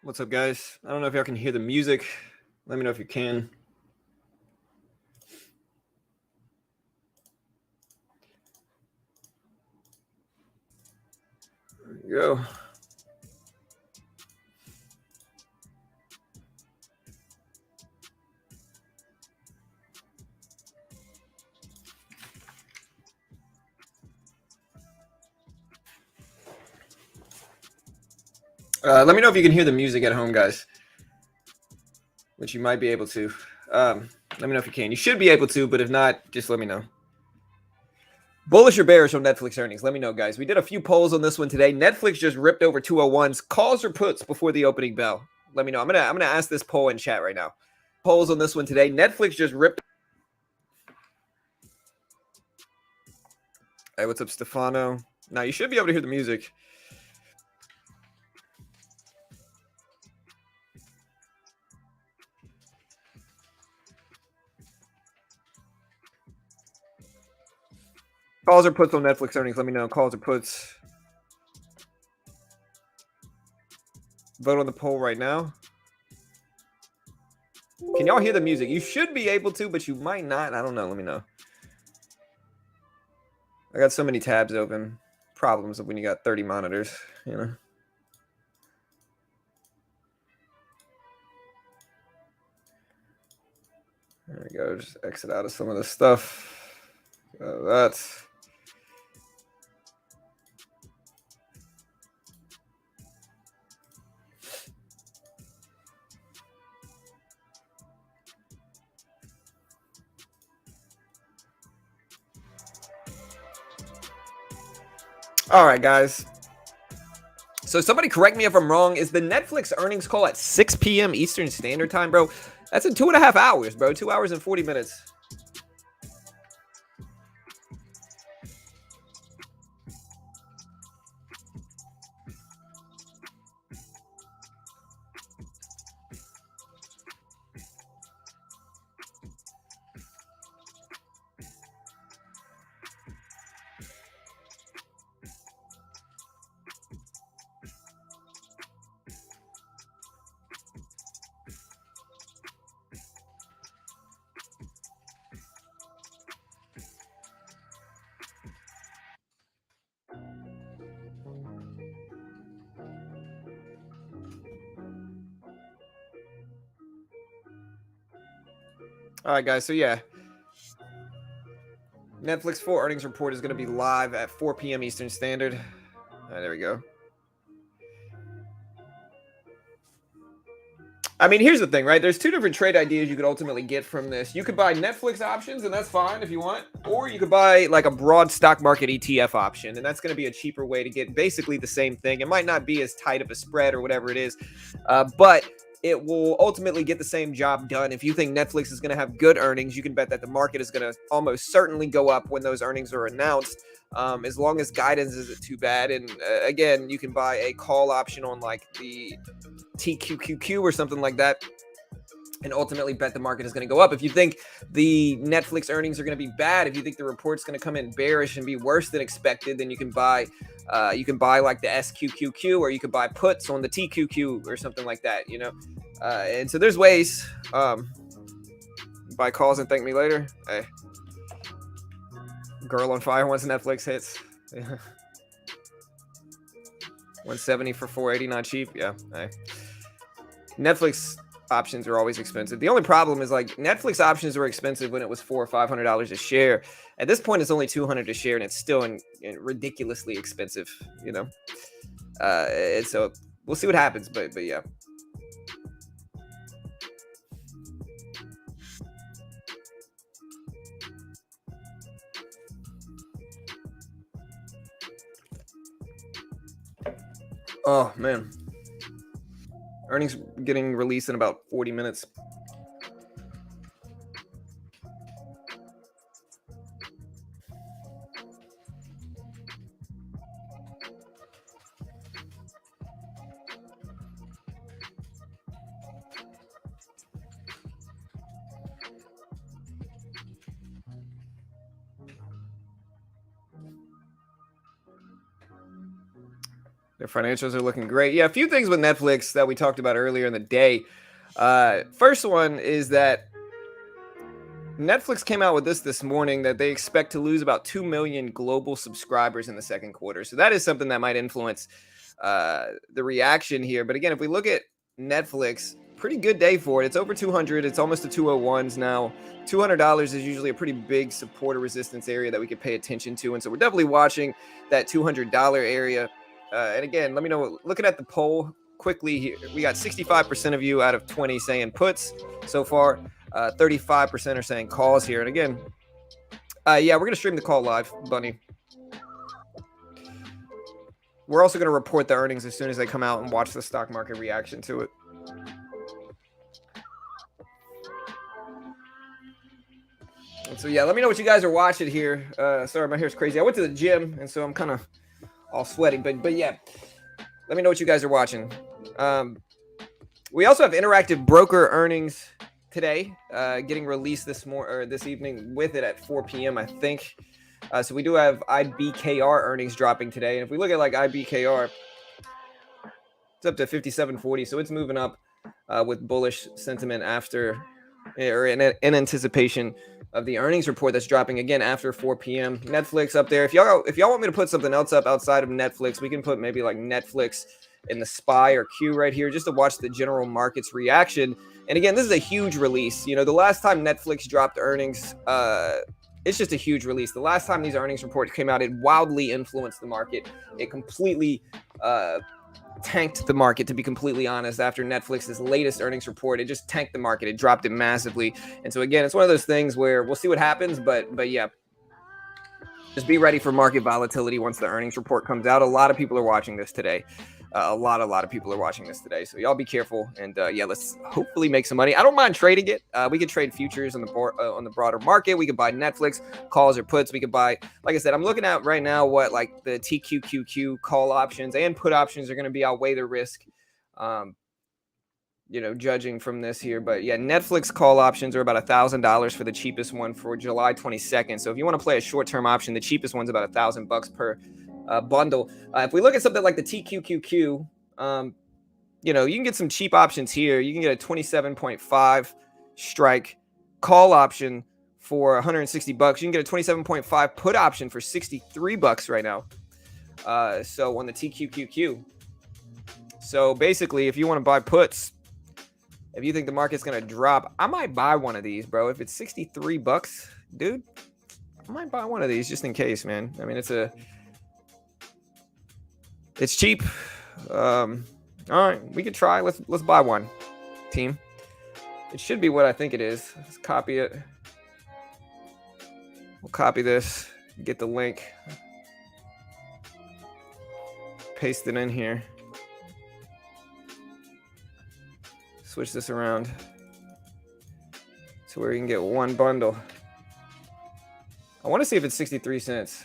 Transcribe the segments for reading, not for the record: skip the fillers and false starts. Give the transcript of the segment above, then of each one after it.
What's up, guys? I don't know if y'all can hear the music. Let me know if you can. There you go. Let me know if you can hear the music at home, guys, which you might be able to. Let me know if you can. You should be able to, but if not, just let me know. Bullish or bearish on Netflix earnings? Let me know, guys. We did a few polls on this one today. Netflix just ripped over 201s. Calls or puts before the opening bell? Let me know. I'm gonna ask this poll in chat right now. Polls on this one today. Netflix just ripped. Hey, what's up, Stefano? Now you should be able to hear the music. Calls or puts on Netflix earnings? Let me know. Calls or puts? Vote on the poll right now. Can y'all hear the music? You should be able to, but you might not. I don't know. Let me know. I got so many tabs open. Problems when you got 30 monitors, you know. There we go. Just exit out of some of this stuff. That's. All right, guys. So somebody correct me if I'm wrong. Is the Netflix earnings call at 6 p.m. Eastern Standard Time, bro? That's in 2.5 hours, bro. 2 hours and 40 minutes. All right, guys. So, yeah. Netflix full earnings report is going to be live at 4 p.m. Eastern Standard. All right, there we go. I mean, here's the thing, right? There's two different trade ideas you could ultimately get from this. You could buy Netflix options, and that's fine if you want. Or you could buy like a broad stock market ETF option, and that's going to be a cheaper way to get basically the same thing. It might not be as tight of a spread or whatever it is, but it will ultimately get the same job done. If you think Netflix is going to have good earnings, you can bet that the market is going to almost certainly go up when those earnings are announced. As long as guidance isn't too bad. And again, you can buy a call option on like the TQQQ or something like that and ultimately bet the market is going to go up. If you think the Netflix earnings are going to be bad, if you think the report's going to come in bearish and be worse than expected, then you can buy like the SQQQ, or you could buy puts on the TQQ or something like that, you know. And so there's ways. Buy calls and thank me later. Hey, girl on fire once Netflix hits. 170 for 480, not cheap. Yeah. Hey. Netflix options are always expensive. The only problem is like Netflix options were expensive when it was $400 or $500 a share. At this point, it's only $200 a share, and it's still ridiculously expensive, you know. And so we'll see what happens, but yeah. Oh man. Earnings getting released in about 40 minutes. Their financials are looking great. Yeah, a few things with Netflix that we talked about earlier in the day. First one is that Netflix came out with this morning that they expect to lose about 2 million global subscribers in the second quarter. So that is something that might influence the reaction here. But again, if we look at Netflix, pretty good day for it. It's over 200. It's almost to 201s now. $200 is usually a pretty big support or resistance area that we could pay attention to. And so we're definitely watching that $200 area. And again, let me know, looking at the poll quickly here, we got 65% of you out of 20 saying puts so far. 35% are saying calls here. And again, yeah, we're going to stream the call live, Bunny. We're also going to report the earnings as soon as they come out and watch the stock market reaction to it. And so, yeah, let me know what you guys are watching here. Sorry, my hair's crazy. I went to the gym, and so I'm kind of all sweaty. But yeah, let me know what you guys are watching. We also have interactive broker earnings today, getting released this evening with it at 4 p.m. I think. So we do have Ibkr earnings dropping today, and if we look at like Ibkr, it's up to 57.40, so it's moving up with bullish sentiment after, or in anticipation of the earnings report that's dropping again after 4 p.m. Netflix up there. If y'all want me to put something else up outside of Netflix, we can put maybe like Netflix in the SPY or Q right here just to watch the general market's reaction. And again, this is a huge release. You know, the last time Netflix dropped earnings, it's just a huge release. The last time these earnings reports came out, it wildly influenced the market. It completely tanked the market, to be completely honest. After Netflix's latest earnings report, it just tanked the market. It dropped it massively. And so again, it's one of those things where we'll see what happens, but yeah, just be ready for market volatility once the earnings report comes out. A lot of people are watching this today. A lot of people are watching this today. So y'all be careful. And yeah, let's hopefully make some money. I don't mind trading it. We could trade futures on the broader market. We could buy Netflix calls or puts. We could buy, like I said, I'm looking at right now what like the TQQQ call options and put options are going to be. I'll weigh the risk, you know, judging from this here. But yeah, Netflix call options are about $1,000 for the cheapest one for July 22nd. So if you want to play a short-term option, the cheapest one's about $1,000 per bundle. If we look at something like the TQQQ, you know, you can get some cheap options here. You can get a 27.5 strike call option for 160 bucks. You can get a 27.5 put option for 63 bucks right now. So on the TQQQ. So basically, if you want to buy puts, if you think the market's going to drop, I might buy one of these, bro. If it's 63 bucks, dude, I might buy one of these just in case, man. I mean, it's cheap. All right, we could try. Let's buy one, team. It should be what I think it is. Let's copy it. We'll copy this, get the link, paste it in here. Switch this around to where you can get one bundle. I want to see if it's 63 cents.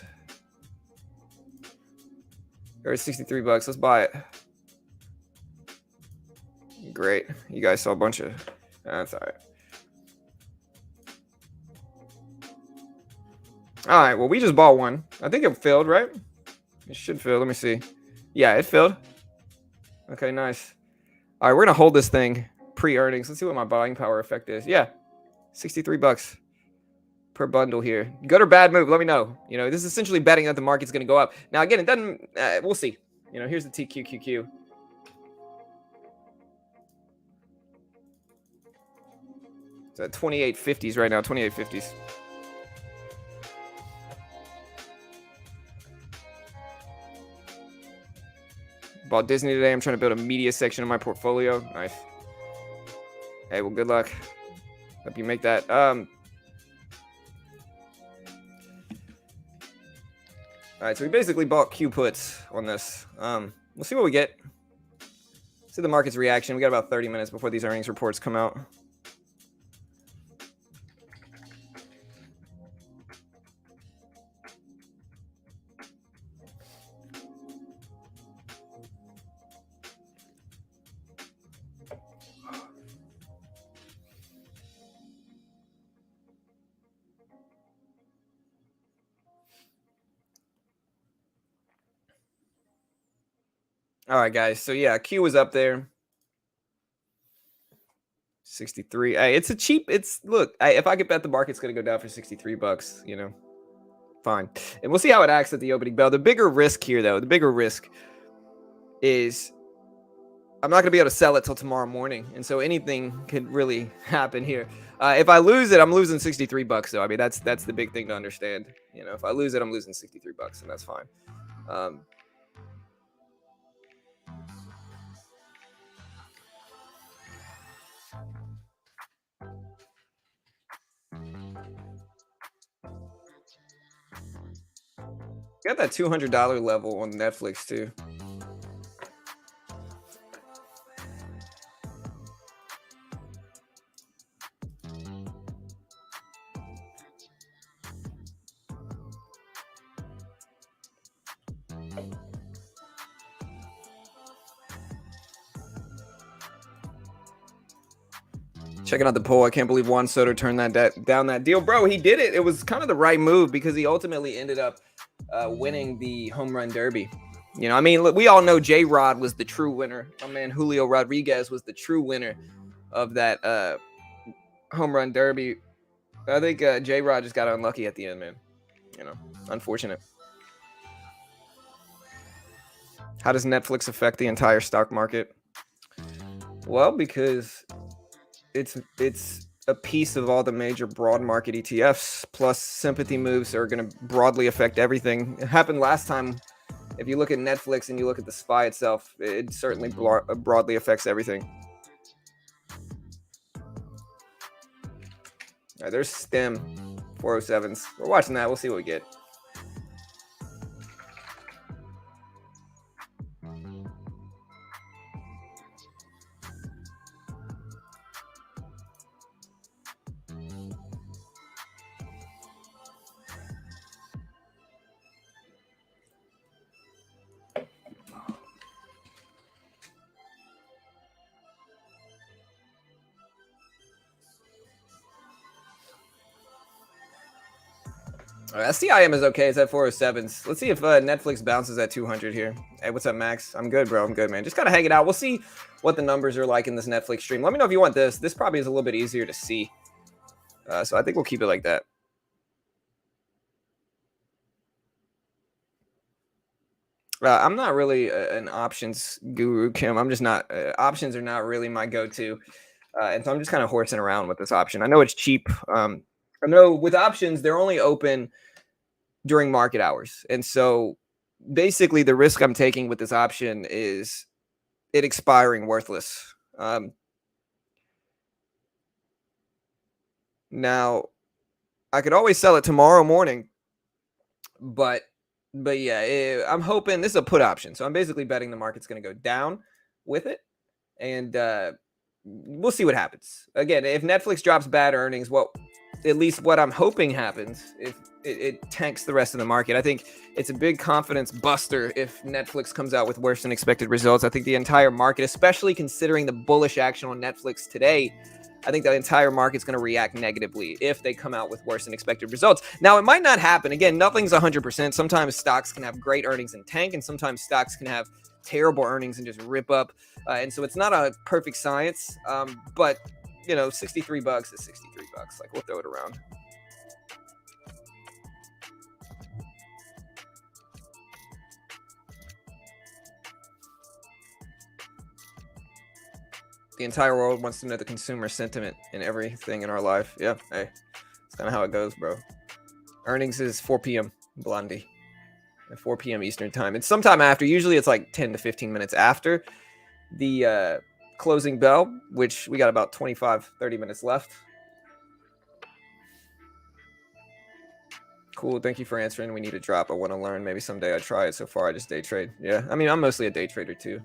Or it's 63 bucks. Let's buy it. Great. You guys saw a bunch of... That's all right. All right. Well, we just bought one. I think it filled, right? It should fill. Let me see. Yeah, it filled. Okay, nice. All right, we're going to hold this thing pre-earnings. Let's see what my buying power effect is. Yeah, 63 bucks per bundle here. Good or bad move, let me know. You know, this is essentially betting that the market's going to go up. Now, again, it doesn't, we'll see. You know, here's the TQQQ. It's at 28.50s right now, 28.50s. Bought Disney today. I'm trying to build a media section of my portfolio. Nice. Hey, well, good luck. Hope you make that. All right, so we basically bought Q puts on this. We'll see what we get. See the market's reaction. We got about 30 minutes before these earnings reports come out. All right, guys. So yeah, Q was up there. 63. Hey, it's a cheap. It's look. If I could bet the market's gonna go down for 63 bucks, fine. And we'll see how it acts at the opening bell. The bigger risk here, though, the bigger risk is I'm not gonna be able to sell it till tomorrow morning, and so anything could really happen here. If I lose it, I'm losing 63 bucks. Though I mean, that's the big thing to understand. If I lose it, I'm losing 63 bucks, and that's fine. Um, got that $200 level on Netflix too. Checking out the poll, I can't believe Juan Soto turned down that deal, bro. He did it. It was kind of the right move because he ultimately ended up winning the home run derby. I mean, look, we all know J-Rod was the true winner. My man Julio Rodriguez was the true winner of that home run derby. I think J-Rod just got unlucky at the end, man. Unfortunate. How does Netflix affect the entire stock market? Well, because it's a piece of all the major broad market ETFs, plus sympathy moves are going to broadly affect everything. It happened last time. If you look at Netflix and you look at the SPY itself, it certainly broadly affects everything. All right, there's STEM 407s. We're watching that. We'll see what we get. STIM is okay. It's at 407s. Let's see if Netflix bounces at 200 here. Hey, what's up, Max? I'm good, bro. I'm good, man. Just gotta hang it out. We'll see what the numbers are like in this Netflix stream. Let me know if you want this. This probably is a little bit easier to see. So I think we'll keep it like that. I'm not really an options guru, Kim. I'm just not. Options are not really my go-to. And so I'm just kind of horsing around with this option. I know it's cheap. I know with options, they're only open during market hours. And so basically the risk I'm taking with this option is it expiring worthless. Now, I could always sell it tomorrow morning, but yeah, I'm hoping this is a put option. So I'm basically betting the market's going to go down with it. And we'll see what happens. Again, if Netflix drops bad earnings, at least what I'm hoping happens, if it tanks the rest of the market. I think it's a big confidence buster if Netflix comes out with worse than expected results. I think the entire market, especially considering the bullish action on Netflix today, I think the entire market's going to react negatively if they come out with worse than expected results. Now, it might not happen. Again, nothing's 100%. Sometimes stocks can have great earnings and tank, and sometimes stocks can have terrible earnings and just rip up. And so it's not a perfect science, but 63 bucks is 63 bucks. Like, we'll throw it around. The entire world wants to know the consumer sentiment in everything in our life. Yeah, hey, it's kind of how it goes, bro. Earnings is 4 p.m. Blondie at 4 p.m. Eastern time. It's sometime after. Usually it's like 10 to 15 minutes after the closing bell, which we got about 25, 30 minutes left. Cool. Thank you for answering. We need a drop. I want to learn. Maybe someday I try it. So far, I just day trade. Yeah. I mean, I'm mostly a day trader too.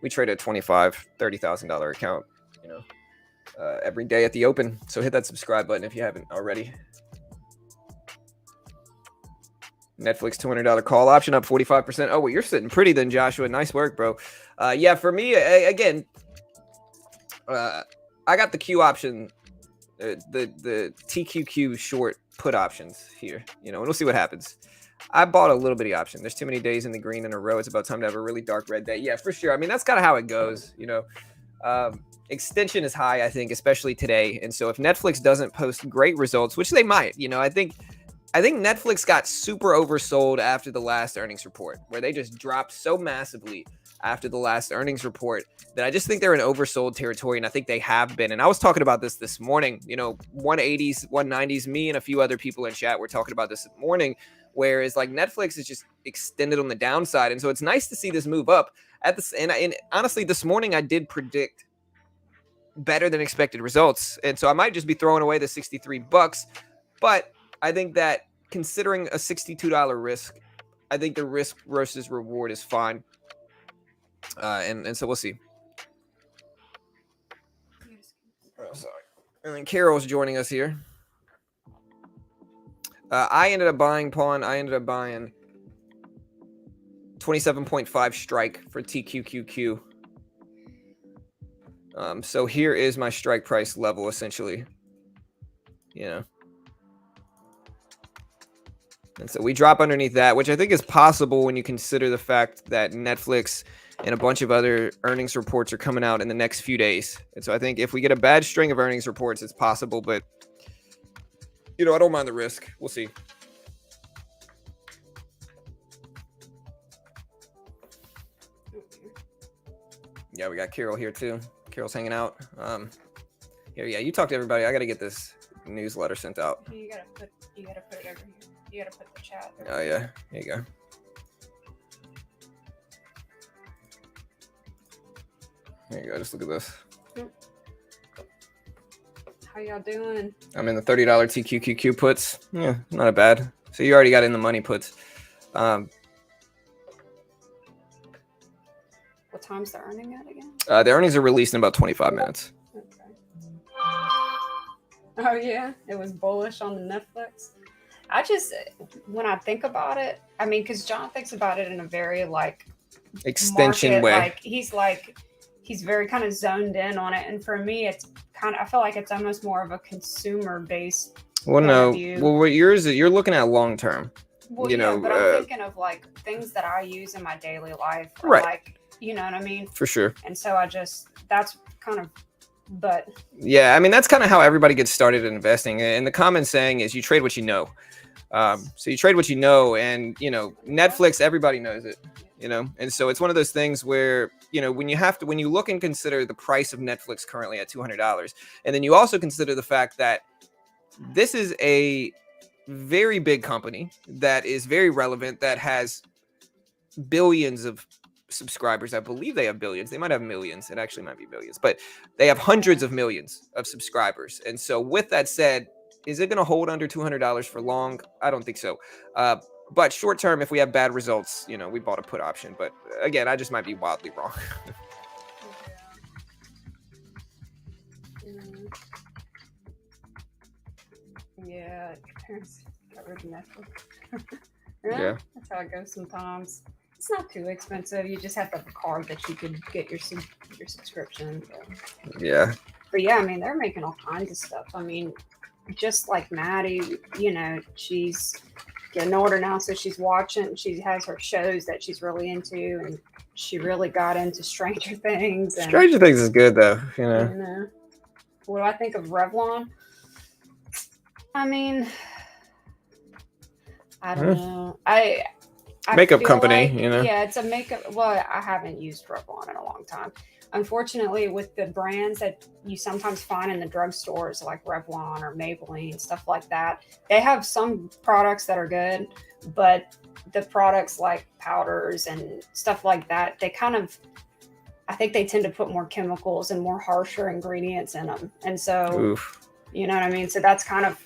We trade a $25,000, $30,000 account, every day at the open. So hit that subscribe button if you haven't already. Netflix $200 call option up 45%. Oh, well, you're sitting pretty then, Joshua. Nice work, bro. Yeah, for me, again, I got the Q option, the TQQ short put options here, and we'll see what happens. I bought a little bitty option. There's too many days in the green in a row. It's about time to have a really dark red day. Yeah, for sure. I mean, that's kind of how it goes, you know. Extension is high, I think, especially today. And so if Netflix doesn't post great results, which they might, you know, I think Netflix got super oversold after the last earnings report, where they just dropped so massively after the last earnings report that I just think they're in oversold territory, and I think they have been. And I was talking about this morning, you know, 180s, 190s, me and a few other people in chat were talking about this morning, whereas like Netflix is just extended on the downside. And so it's nice to see this move up at this. And honestly, this morning I did predict better than expected results. And so I might just be throwing away the $63, but I think that considering a $62 risk, I think the risk versus reward is fine. And so we'll see. Oh, sorry. And then Carol's joining us here. I ended up buying pawn. I ended up buying 27.5 strike for TQQQ. So here is my strike price level, essentially. You know. And so we drop underneath that, which I think is possible when you consider the fact that Netflix and a bunch of other earnings reports are coming out in the next few days. And so I think if we get a bad string of earnings reports, it's possible. But, you know, I don't mind the risk. We'll see. Yeah, we got Carol here too. Carol's hanging out. Here, yeah, you talk to everybody. I got to get this newsletter sent out. You gotta put it over here. You gotta put the chat. Oh yeah, here you go. There you go. Just look at this. How y'all doing? I'm in the $30 TQQQ puts. Yeah, not bad. So you already got in the money puts. What time's the earning at again? The earnings are released in about 25 minutes. Okay. Oh yeah, it was bullish on the Netflix. I just, when I think about it, I mean, because John thinks about it in a very like extension way. He's very kind of zoned in on it, and for me, it's kind of, I feel like it's almost more of a consumer based. Well, no, well, what yours is, you're looking at long term. Well, you know, but I'm thinking of like things that I use in my daily life, or right? Like, you know what I mean? For sure. And so that's kind of. But yeah, I mean, that's kind of how everybody gets started in investing. And the common saying is you trade what you know. So you trade what you know, and, you know, Netflix, everybody knows it, you know? And so it's one of those things where, you know, when you look and consider the price of Netflix currently at $200, and then you also consider the fact that this is a very big company that is very relevant, that has billions of subscribers. I believe they have billions. They might have millions. It actually might be billions, but they have hundreds of millions of subscribers. And so with that said, is it going to hold under $200 for long? I don't think so. But short term, if we have bad results, you know, we bought a put option. But again, I just might be wildly wrong. Yeah, got rid of Netflix. Yeah, that's how it goes sometimes. It's not too expensive. You just have to have a card that you could get your subscription. So. Yeah. But yeah, I mean, they're making all kinds of stuff. I mean, just like Maddie, you know, she's getting older now, so she's watching. She has her shows that she's really into, and she really got into Stranger Things. And, Stranger Things is good, though. You know. What do I think of Revlon? I mean, I don't know. I makeup company, like, you know. Yeah, it's a makeup. Well, I haven't used Revlon in a long time. Unfortunately, with the brands that you sometimes find in the drugstores, like Revlon or Maybelline, stuff like that, they have some products that are good, but the products like powders and stuff like that, they kind of, I think they tend to put more chemicals and more harsher ingredients in them. And so, Oof. You know what I mean? So that's kind of,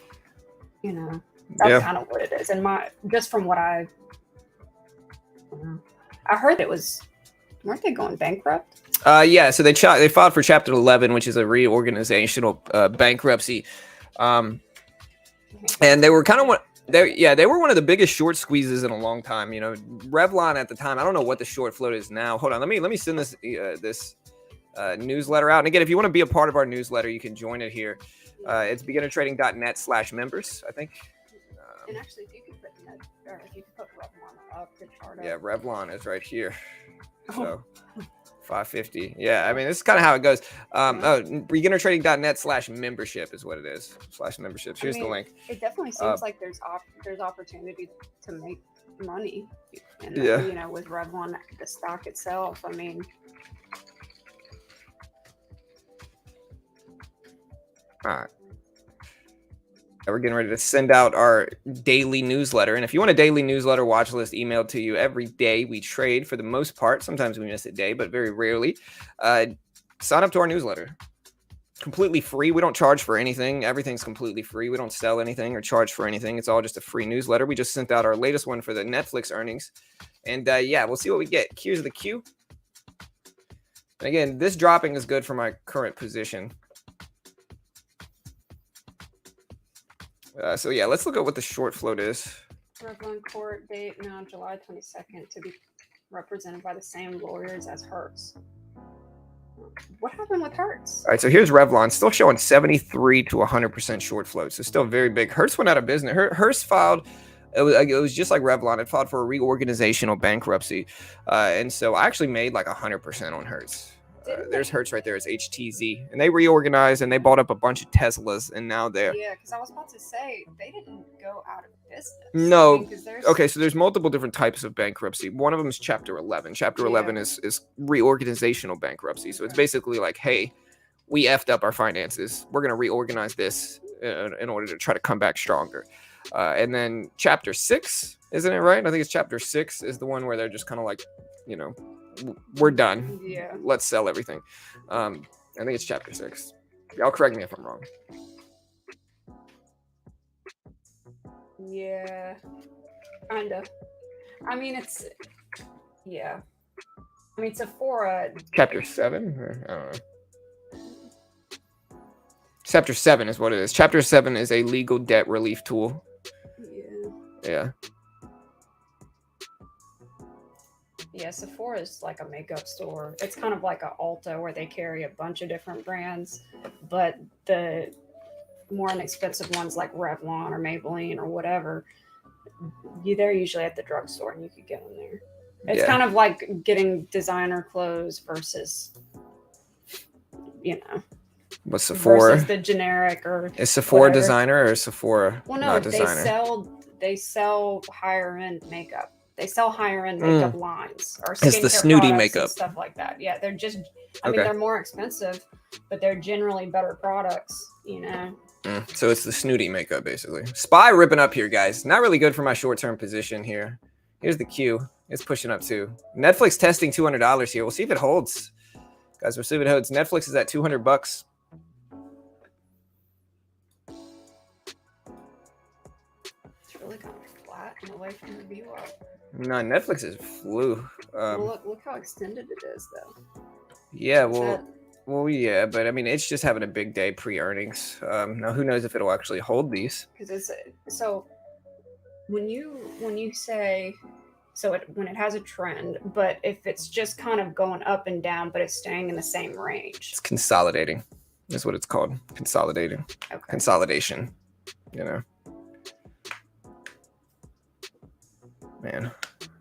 you know, that's kind of what it is. And just from what I heard, weren't they going bankrupt? Yeah, so they filed for Chapter 11, which is a reorganizational bankruptcy, and they were kind of they were one of the biggest short squeezes in a long time. You know, Revlon at the time, I don't know what the short float is now. Hold on, let me send this newsletter out. And again, if you want to be a part of our newsletter, you can join it here. It's beginnertrading.net/members, I think. And actually, if you could put or if you could put Revlon up, the chart up. Yeah, Revlon is right here. Oh. So 550. Yeah, I mean, this is kind of how it goes. Beginnertrading.net/membership is what it is. /memberships. Here's the link. It definitely seems like there's opportunity to make money. And Yeah. you know, with Revlon, the stock itself. I mean, all right. We're getting ready to send out our daily newsletter. And if you want a daily newsletter watch list emailed to you every day, we trade for the most part. Sometimes we miss a day, but very rarely. Sign up to our newsletter. Completely free. We don't charge for anything. Everything's completely free. We don't sell anything or charge for anything. It's all just a free newsletter. We just sent out our latest one for the Netflix earnings. And yeah, we'll see what we get. Here's the Q. And again, this dropping is good for my current position. So yeah, let's look at what the short float is. Revlon court date now July 22nd to be represented by the same lawyers as Hertz. What happened with Hertz? All right, so here's Revlon, still showing 73 to 100% short float, so still very big. Hertz went out of business. Hertz filed, it was just like Revlon, it filed for a reorganizational bankruptcy, and so I actually made like 100% on Hertz. There's Hertz right there. It's HTZ, and they reorganized and they bought up a bunch of Teslas, and now they're because I was about to say they didn't go out of business. No, I mean, okay. So there's multiple different types of bankruptcy. One of them is Chapter 11. Chapter 11 is reorganizational bankruptcy. So it's basically like, hey, we effed up our finances. We're gonna reorganize this in order to try to come back stronger. And then Chapter 6, isn't it right? I think it's Chapter 6 is the one where they're just kind of like, you know, we're done. Yeah. Let's sell everything. I think it's Chapter 6. Y'all correct me if I'm wrong. Yeah. Kind of. I mean, it's... Yeah. I mean, Sephora... Chapter 7? Or, I don't know. Chapter 7 is what it is. Chapter 7 is a legal debt relief tool. Yeah. Yeah, Sephora is like a makeup store. It's kind of like a Ulta where they carry a bunch of different brands, but the more inexpensive ones like Revlon or Maybelline or whatever, they're usually at the drugstore and you could get them there. It's kind of like getting designer clothes versus, you know, but Sephora versus the generic or is Sephora whatever. Designer or Sephora Well, no, not designer? they sell higher end makeup. They sell higher end makeup lines or it's the snooty products makeup and stuff like that. Yeah, they're just, I mean, they're more expensive, but they're generally better products, you know. So it's the snooty makeup, basically. SPY ripping up here, guys. Not really good for my short-term position here. Here's the Q. It's pushing up too. Netflix testing $200 here. We'll see if it holds. Guys, we'll see if it holds. Netflix is at $200. It's really kind of flat and away from the view up. No, Netflix is flew. Well, look how extended it is, though. Yeah, well, yeah, but I mean, it's just having a big day pre-earnings. Now, who knows if it'll actually hold these? Because so when you say when it has a trend, but if it's just kind of going up and down, but it's staying in the same range, it's consolidating. Is what it's called. Consolidating. Okay. Consolidation. You know. Man,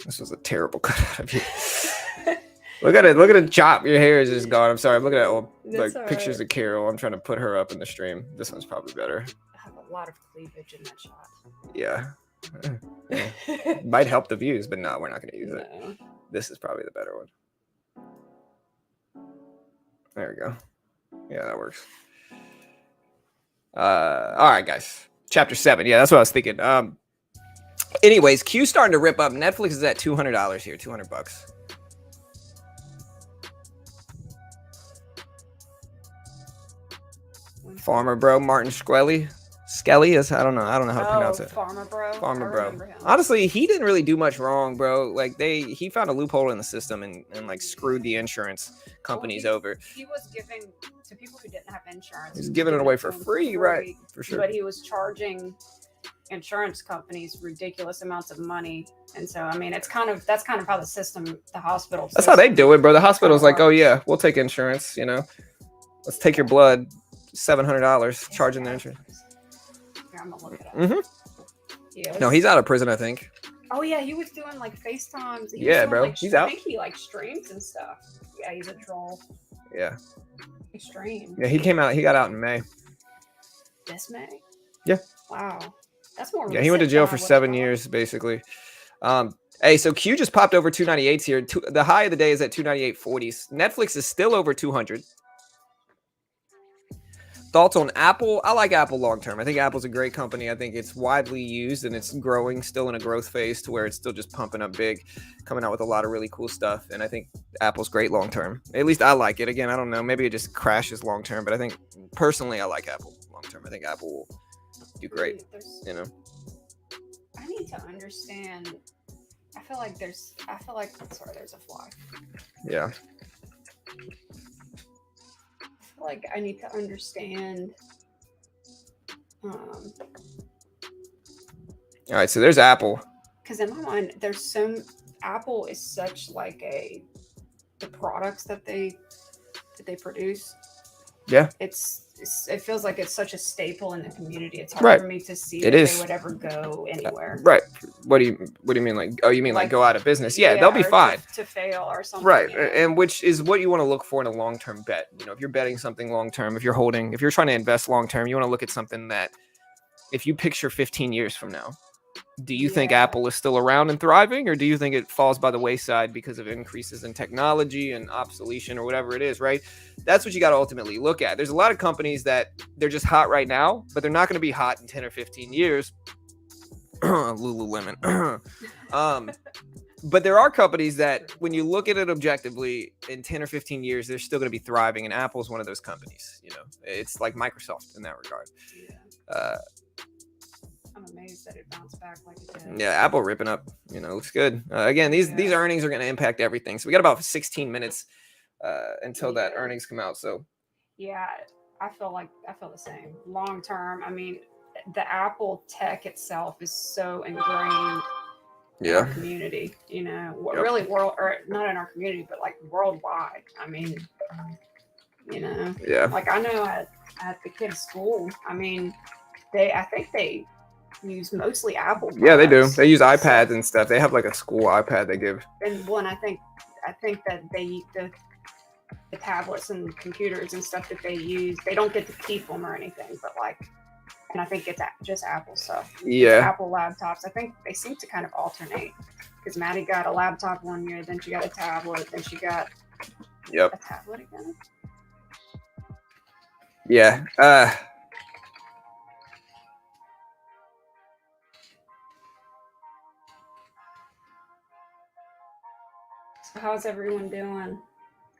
this was a terrible cut out of you. Look at it. Look at the chop. Your hair is just gone. I'm sorry. I'm looking at old pictures of Carol. I'm trying to put her up in the stream. This one's probably better. I have a lot of cleavage in that shot. Yeah. Might help the views, but no, we're not going to use it. This is probably the better one. There we go. Yeah, that works. All right, guys. Chapter 7. Yeah, that's what I was thinking. Anyways, Q's starting to rip up. Netflix is at $200 here. $200. Farmer Bro, Martin Skelly is, I don't know how to pronounce it. Farmer Bro. Honestly, he didn't really do much wrong, bro. Like he found a loophole in the system and like screwed the insurance companies over. He was giving to people who didn't have insurance. He was giving it away for free, right? For sure. But he was charging insurance companies ridiculous amounts of money, and so I mean, that's kind of how the hospital. That's how they do it, bro. The hospital's like, oh yeah, we'll take insurance. You know, let's take your blood. $700 charging the insurance. Here, I'm gonna look it up. Yeah. No, he's out of prison, I think. Oh yeah, he was doing like FaceTimes. He was Yeah, doing, bro. Like, He's I out. think he like streams and stuff. Yeah, he's a troll. Yeah. He streams. Yeah, he came out. He got out in May. This May. Yeah. Wow, that's more. Yeah, he went to jail than I for would've 7 thought. years, basically. Hey, so Q just popped over 298s here. The high of the day is at 298.40s. Netflix is still over 200. Thoughts on Apple? I like Apple long term. I think Apple's a great company. I think it's widely used and it's growing, still in a growth phase to where it's still just pumping up big, coming out with a lot of really cool stuff. And I think Apple's great long term. At least I like it. Again, I don't know. Maybe it just crashes long term, but I think personally I like Apple long term. I think Apple will do great. You know, I need to understand. I feel like sorry, there's a fly. Yeah. Like I need to understand. All right, so there's Apple. Because in my mind, Apple is such like the products that they produce. Yeah. It feels like it's such a staple in the community. It's hard Right. for me to see It that is. they would ever go anywhere. Right. What do you mean? Like, oh, you mean like go out of business? Yeah, they'll be or fine. to fail or something. Right. You know? And which is what you want to look for in a long-term bet. You know, if you're betting something long-term, if you're trying to invest long-term, you want to look at something that if you picture 15 years from now, do you think Apple is still around and thriving, or do you think it falls by the wayside because of increases in technology and obsolescence or whatever it is, right? That's what you got to ultimately look at. There's a lot of companies that they're just hot right now, but they're not going to be hot in 10 or 15 years. Lululemon. But there are companies that when you look at it objectively in 10 or 15 years, they're still going to be thriving. And Apple's one of those companies, you know, it's like Microsoft in that regard. I'm amazed that it bounced back like it did. Yeah, Apple ripping up, you know, looks good. Again, these earnings are going to impact everything. So we got about 16 minutes until that earnings come out. So yeah, I feel the same. Long term, I mean, the Apple tech itself is so ingrained in our community. You know, really not in our community, but like worldwide. I mean, you know, like I know at the kids' school. I mean, I think they use mostly Apple products. Yeah, they do. They use iPads and stuff. They have like a school iPad they give. And one, I think that the tablets and computers and stuff that they use, they don't get to keep them or anything, but like, and I think it's just Apple stuff. Yeah. It's Apple laptops. I think they seem to kind of alternate because Maddie got a laptop one year, then she got a tablet, then she got a tablet again. Yeah. So how's everyone doing?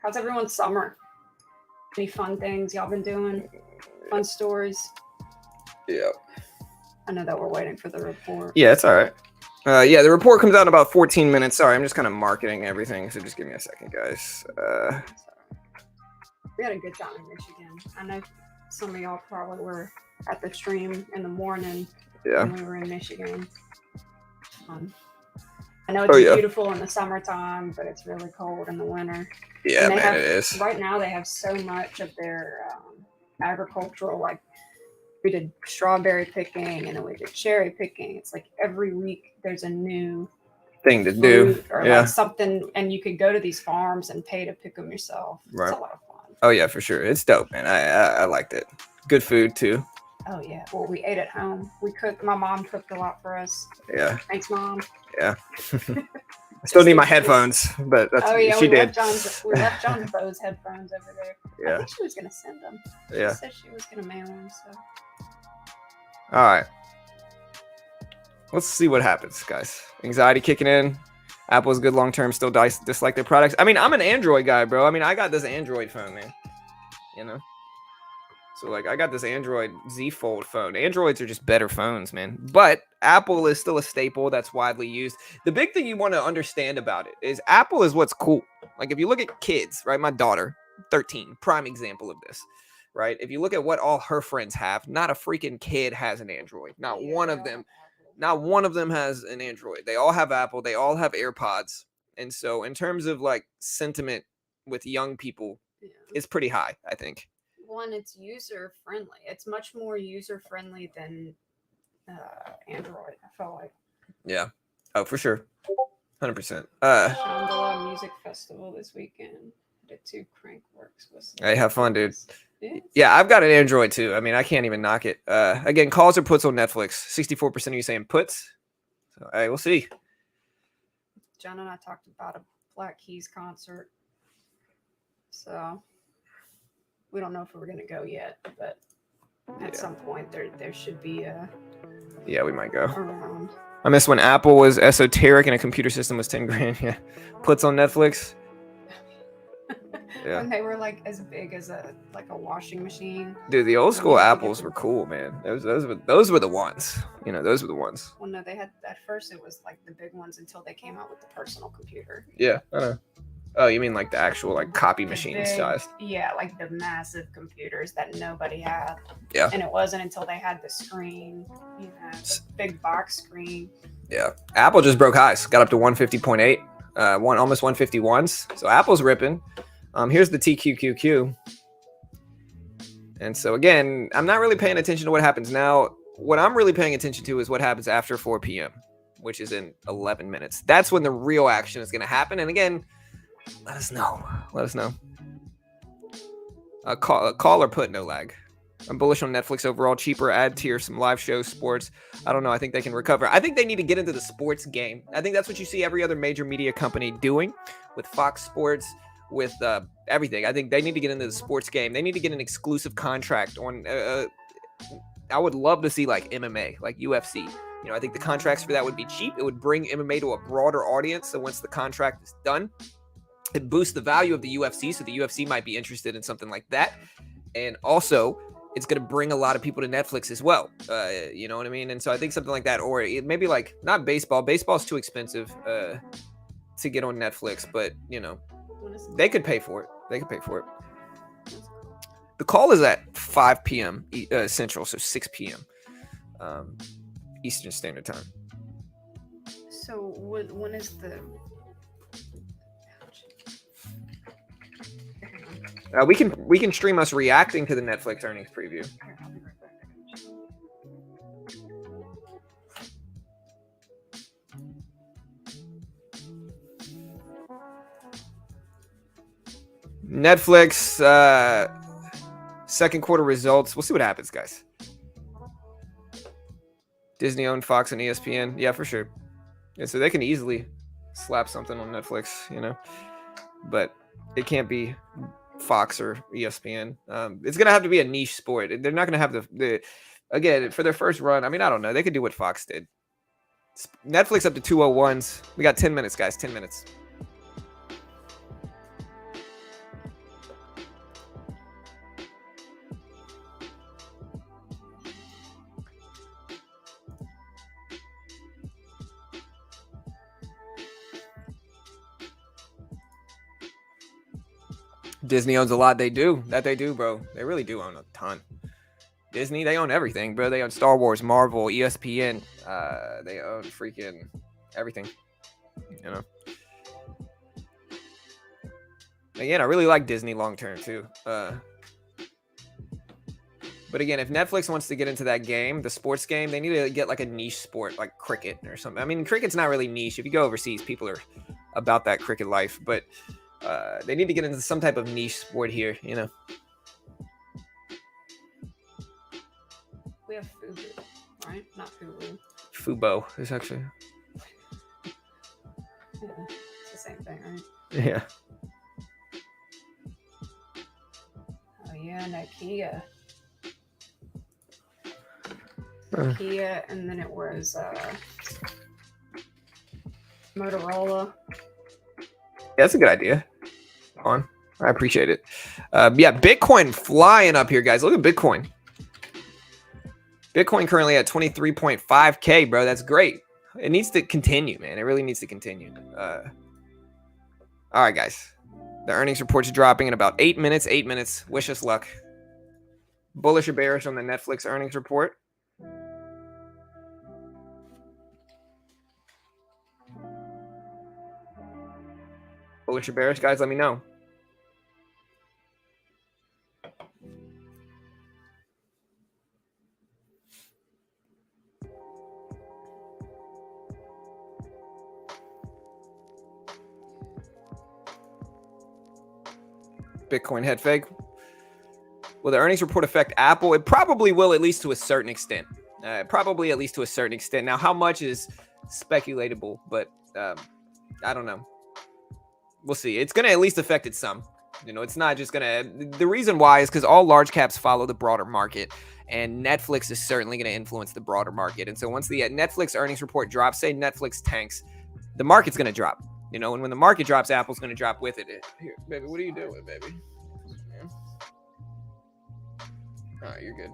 How's everyone's summer? Any fun things y'all been doing? Fun stories? Yeah. I know that we're waiting for the report. Yeah, it's all right. Yeah, the report comes out in about 14 minutes. Sorry, I'm just kind of marketing everything, so just give me a second, guys. We had a good time in Michigan. I know some of y'all probably were at the stream in the morning when we were in Michigan. I know it's beautiful in the summertime, but it's really cold in the winter. Yeah, man, it is. Right now, they have so much of their agricultural, like we did strawberry picking and then we did cherry picking. It's like every week there's a new thing to do or like something, and you could go to these farms and pay to pick them yourself. Right. It's a lot of fun. Oh yeah, for sure. It's dope, man. I liked it. Good food too. Oh yeah. Well, we ate at home. We cooked. My mom cooked a lot for us. Yeah. Thanks, Mom. Yeah. I still need my headphones, but that's she did. We left John Bo's headphones over there. Yeah. I think she was gonna send them. She said she was gonna mail them. So. All right. Let's see what happens, guys. Anxiety kicking in. Apple's good long term. Still dislike their products. I mean, I'm an Android guy, bro. I mean, I got this Android phone, man. You know. So like I got this Android Z Fold phone. Androids are just better phones, man. But Apple is still a staple that's widely used. The big thing you want to understand about it is Apple is what's cool. Like if you look at kids, right? My daughter, 13, prime example of this, right? If you look at what all her friends have, not a freaking kid has an Android. Not one of them has an Android. They all have Apple. They all have AirPods. And so in terms of like sentiment with young people, it's pretty high, I think. One, it's user friendly. It's much more user friendly than Android. I felt like Yeah. Oh, for sure. 100%. Shangri-La Music Festival this weekend. The 2 Crankworks was. Hey, have fun, dude. It's, Yeah, I've got an Android too. I mean, I can't even knock it. Again, calls or puts on Netflix. 64% of you saying puts. So, hey, we'll see. John and I talked about a Black Keys concert. So we don't know if we're going to go yet, but at some point there should be a. Yeah, we might go. Around. I miss when Apple was esoteric and a computer system was 10 grand. Yeah. Puts on Netflix. Yeah. When they were like as big as a washing machine. Dude, the old school Apples were cool, man. Those were the ones. You know, those were the ones. Well, no, they had at first it was like the big ones until they came out with the personal computer. Yeah, I know. Oh, you mean like the actual like copy machine size? Yeah, like the massive computers that nobody had. Yeah. And it wasn't until they had the screen, you know, the big box screen. Yeah. Apple just broke highs, got up to 150.8, almost 151s. So Apple's ripping. Here's the TQQQ. And so again, I'm not really paying attention to what happens now. What I'm really paying attention to is what happens after 4 p.m., which is in 11 minutes. That's when the real action is going to happen. And again, let us know. Let us know. Call or put, no lag. I'm bullish on Netflix overall. Cheaper ad tier, some live shows, sports. I don't know. I think they can recover. I think they need to get into the sports game. I think that's what you see every other major media company doing with Fox Sports, with everything. I think they need to get into the sports game. They need to get an exclusive contract on. I would love to see like MMA, like UFC. You know, I think the contracts for that would be cheap. It would bring MMA to a broader audience. So once the contract is done, it boosts the value of the UFC. So the UFC might be interested in something like that. And also, it's going to bring a lot of people to Netflix as well. You know what I mean? And so I think something like that, or it maybe like not baseball. Baseball's too expensive to get on Netflix, but you know, they could pay for it. They could pay for it. The call is at 5 p.m. Central, so 6 p.m. Eastern Standard Time. So when is the? We can stream us reacting to the Netflix earnings preview. Netflix second quarter results. We'll see what happens, guys. Disney owned Fox and ESPN. Yeah, for sure. Yeah, so they can easily slap something on Netflix, you know. But it can't be Fox or ESPN. It's gonna have to be a niche sport. They're not gonna have the again for their first run. I mean, I don't know. They could do what Fox did. Netflix up to 201s. We got 10 minutes, guys. 10 minutes. Disney owns a lot. They do, bro. They really do own a ton. Disney, they own everything, bro. They own Star Wars, Marvel, ESPN. They own freaking everything. You know. Again, I really like Disney long term too. But again, if Netflix wants to get into that game, the sports game, they need to get like a niche sport like cricket or something. I mean, cricket's not really niche. If you go overseas, people are about that cricket life, but they need to get into some type of niche sport here, you know. We have Fubu, right? Not Fubu. Fubo is actually. Yeah, it's the same thing, right? Yeah. Oh yeah, Nokia. Nokia, and then it was Motorola. Yeah, that's a good idea. I appreciate it. Yeah, Bitcoin flying up here, guys. Look at Bitcoin. Bitcoin currently at 23.5K, bro. That's great. It needs to continue, man. It really needs to continue. All right, guys. The earnings report's dropping in about 8 minutes. 8 minutes. Wish us luck. Bullish or bearish on the Netflix earnings report? Bullish or bearish, guys? Let me know. Bitcoin head fake. Will the earnings report affect Apple? It probably will, at least to a certain extent. Probably at least to a certain extent. Now, how much is speculatable, but I don't know. We'll see. It's going to at least affect it some. It's not just going to... The reason why is because all large caps follow the broader market, and Netflix is certainly going to influence the broader market. And so once the Netflix earnings report drops, say Netflix tanks, the market's going to drop. And when the market drops, Apple's going to drop with it. Here, baby, what are you doing, baby? All right, you're good.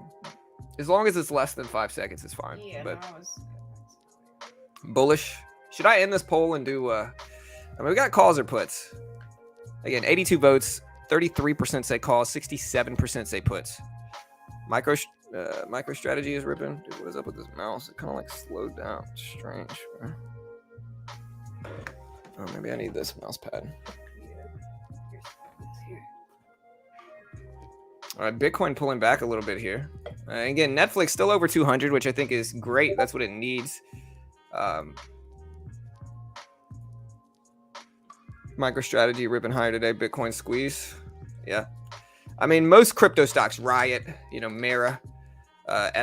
As long as it's less than 5 seconds, it's fine. Yeah, but no, it's... bullish. Should I end this poll and do... we got calls or puts. Again, 82 votes. 33% say calls. 67% say puts. MicroStrategy is ripping. Dude, what is up with this mouse? It kind of like slowed down. Strange. Oh, maybe I need this mouse pad. All right, Bitcoin pulling back a little bit here. Again, Netflix still over 200, which I think is great. That's what it needs. MicroStrategy ripping higher today. Bitcoin squeeze. Yeah. I mean, most crypto stocks, Riot, Mara,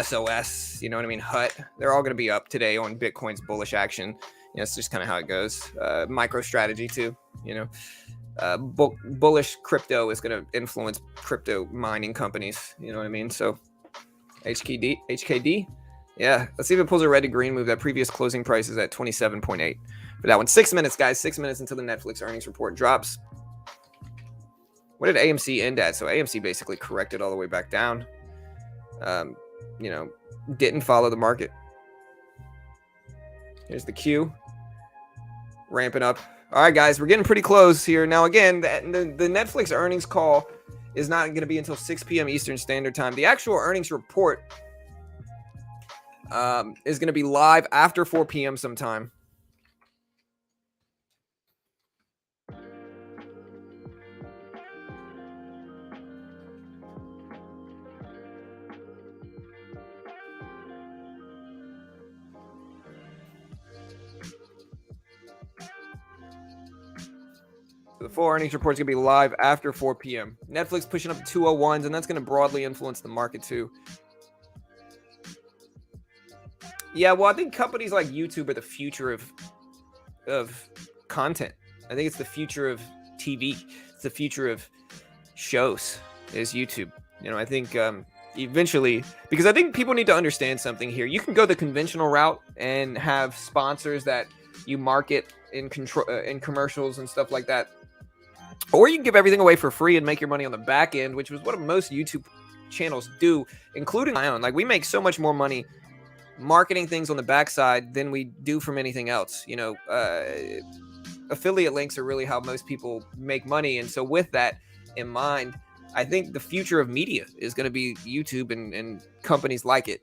SOS, HUT, they're all going to be up today on Bitcoin's bullish action. It's just kind of how it goes. MicroStrategy too, bullish crypto is going to influence crypto mining companies. You know what I mean? So HKD. Yeah. Let's see if it pulls a red to green move. That previous closing price is at 27.8 for that one. 6 minutes, guys. 6 minutes until the Netflix earnings report drops. What did AMC end at? So AMC basically corrected all the way back down. Didn't follow the market. Here's the Q. Ramping up. All right, guys, we're getting pretty close here. Now, again, the Netflix earnings call is not going to be until 6 p.m. Eastern Standard Time. The actual earnings report is going to be live after 4 p.m. sometime. The full earnings report is going to be live after 4 p.m. Netflix pushing up to 201s, and that's going to broadly influence the market too. Yeah, well, I think companies like YouTube are the future of content. I think it's the future of TV. It's the future of shows is YouTube. I think eventually, because I think people need to understand something here. You can go the conventional route and have sponsors that you market in commercials and stuff like that. Or you can give everything away for free and make your money on the back end, which is what most YouTube channels do, including my own. Like, we make so much more money marketing things on the backside than we do from anything else. Affiliate links are really how most people make money. And so with that in mind, I think the future of media is going to be YouTube and companies like it.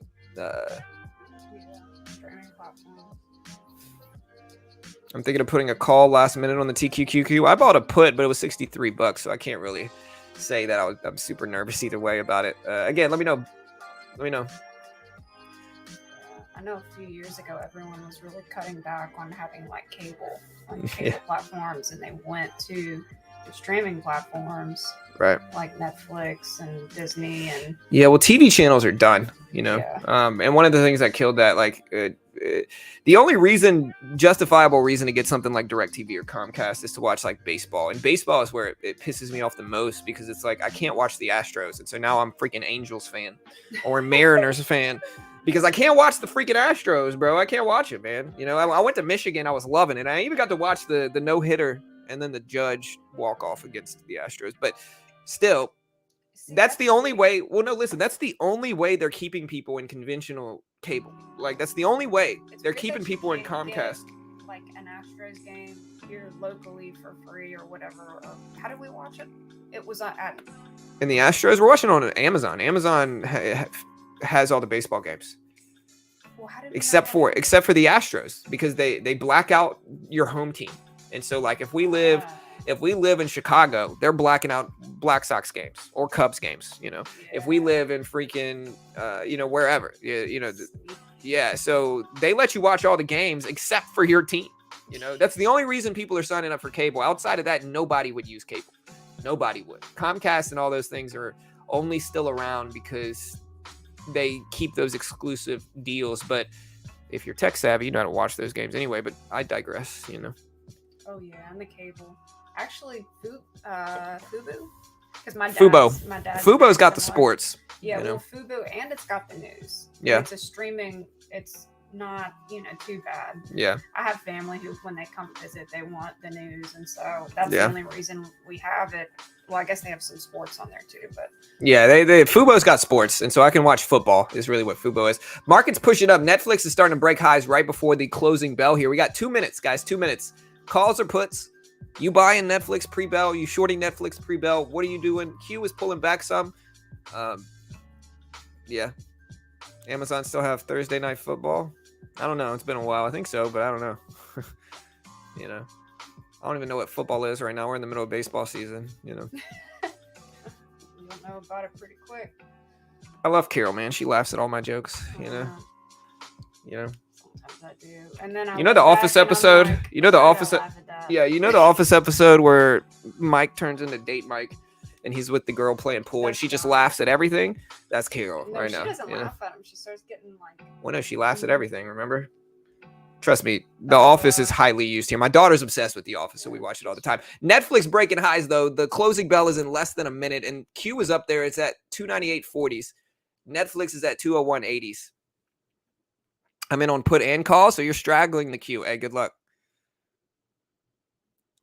I'm thinking of putting a call last minute on the TQQQ. I bought a put, but it was $63, so I can't really say that I'm super nervous either way about it. Again, let me know. I know a few years ago, everyone was really cutting back on having cable on cable platforms, and they went to the streaming platforms, right? Like Netflix and Disney and TV channels are done. And one of the things that killed that, the only justifiable reason to get something like DirecTV or Comcast is to watch baseball. And baseball is where it pisses me off the most, because it's I can't watch the Astros. And so now I'm freaking Angels fan or Mariners fan because I can't watch the freaking Astros, bro. I can't watch it, man. I went to Michigan. I was loving it. I even got to watch the no-hitter and then the Judge walk off against the Astros. But still, that's the only way. Well, no, listen, that's the only way they're keeping people in conventional cable. That's the only way they're keeping people in Comcast. An Astros game here locally for free or whatever. How did we watch it? It was at. In the Astros, we're watching on Amazon. Amazon has all the baseball games. Well, how did except for the Astros, because they black out your home team. And so if we live in Chicago, they're blacking out Black Sox games or Cubs games, if we live in freaking, wherever, so they let you watch all the games except for your team. That's the only reason people are signing up for cable. Outside of that, nobody would use cable. Nobody would. Comcast and all those things are only still around because they keep those exclusive deals. But if you're tech savvy, you know how to watch those games anyway. But I digress, you know. Oh yeah, and the cable. Actually, Fubo, because my dad. Fubo's got the sports. Yeah, well, Fubo, and it's got the news. Yeah, it's a streaming. It's not too bad. Yeah, I have family who, when they come visit, they want the news, and so that's the only reason we have it. Well, I guess they have some sports on there too, but yeah, they Fubo's got sports, and so I can watch football. Is really what Fubo is. Markets pushing up. Netflix is starting to break highs right before the closing bell here. We got 2 minutes, guys. 2 minutes. Calls or puts. You buying Netflix pre-bell? You shorting Netflix pre-bell? What are you doing? Q is pulling back some. Yeah. Amazon still have Thursday night football? I don't know. It's been a while. I think so, but I don't know. You know, I don't even know what football is right now. We're in the middle of baseball season, you know. You'll know about it pretty quick. I love Carol, man. She laughs at all my jokes, you know. You know. Sometimes I do. And then you know the Office episode? Like, you know the Office Yeah, you know the Office episode where Mike turns into date Mike and he's with the girl playing pool and she just laughs at everything? That's Carol right now. She doesn't laugh at him. She starts getting like... Well, no, she laughs at everything, remember? Trust me, The Office is highly used here. My daughter's obsessed with The Office, so we watch it all the time. Netflix breaking highs, though. The closing bell is in less than a minute, and Q is up there. It's at 298.40s. Netflix is at 201.80s. I'm in on put and call, so you're straggling the Q. Hey, good luck.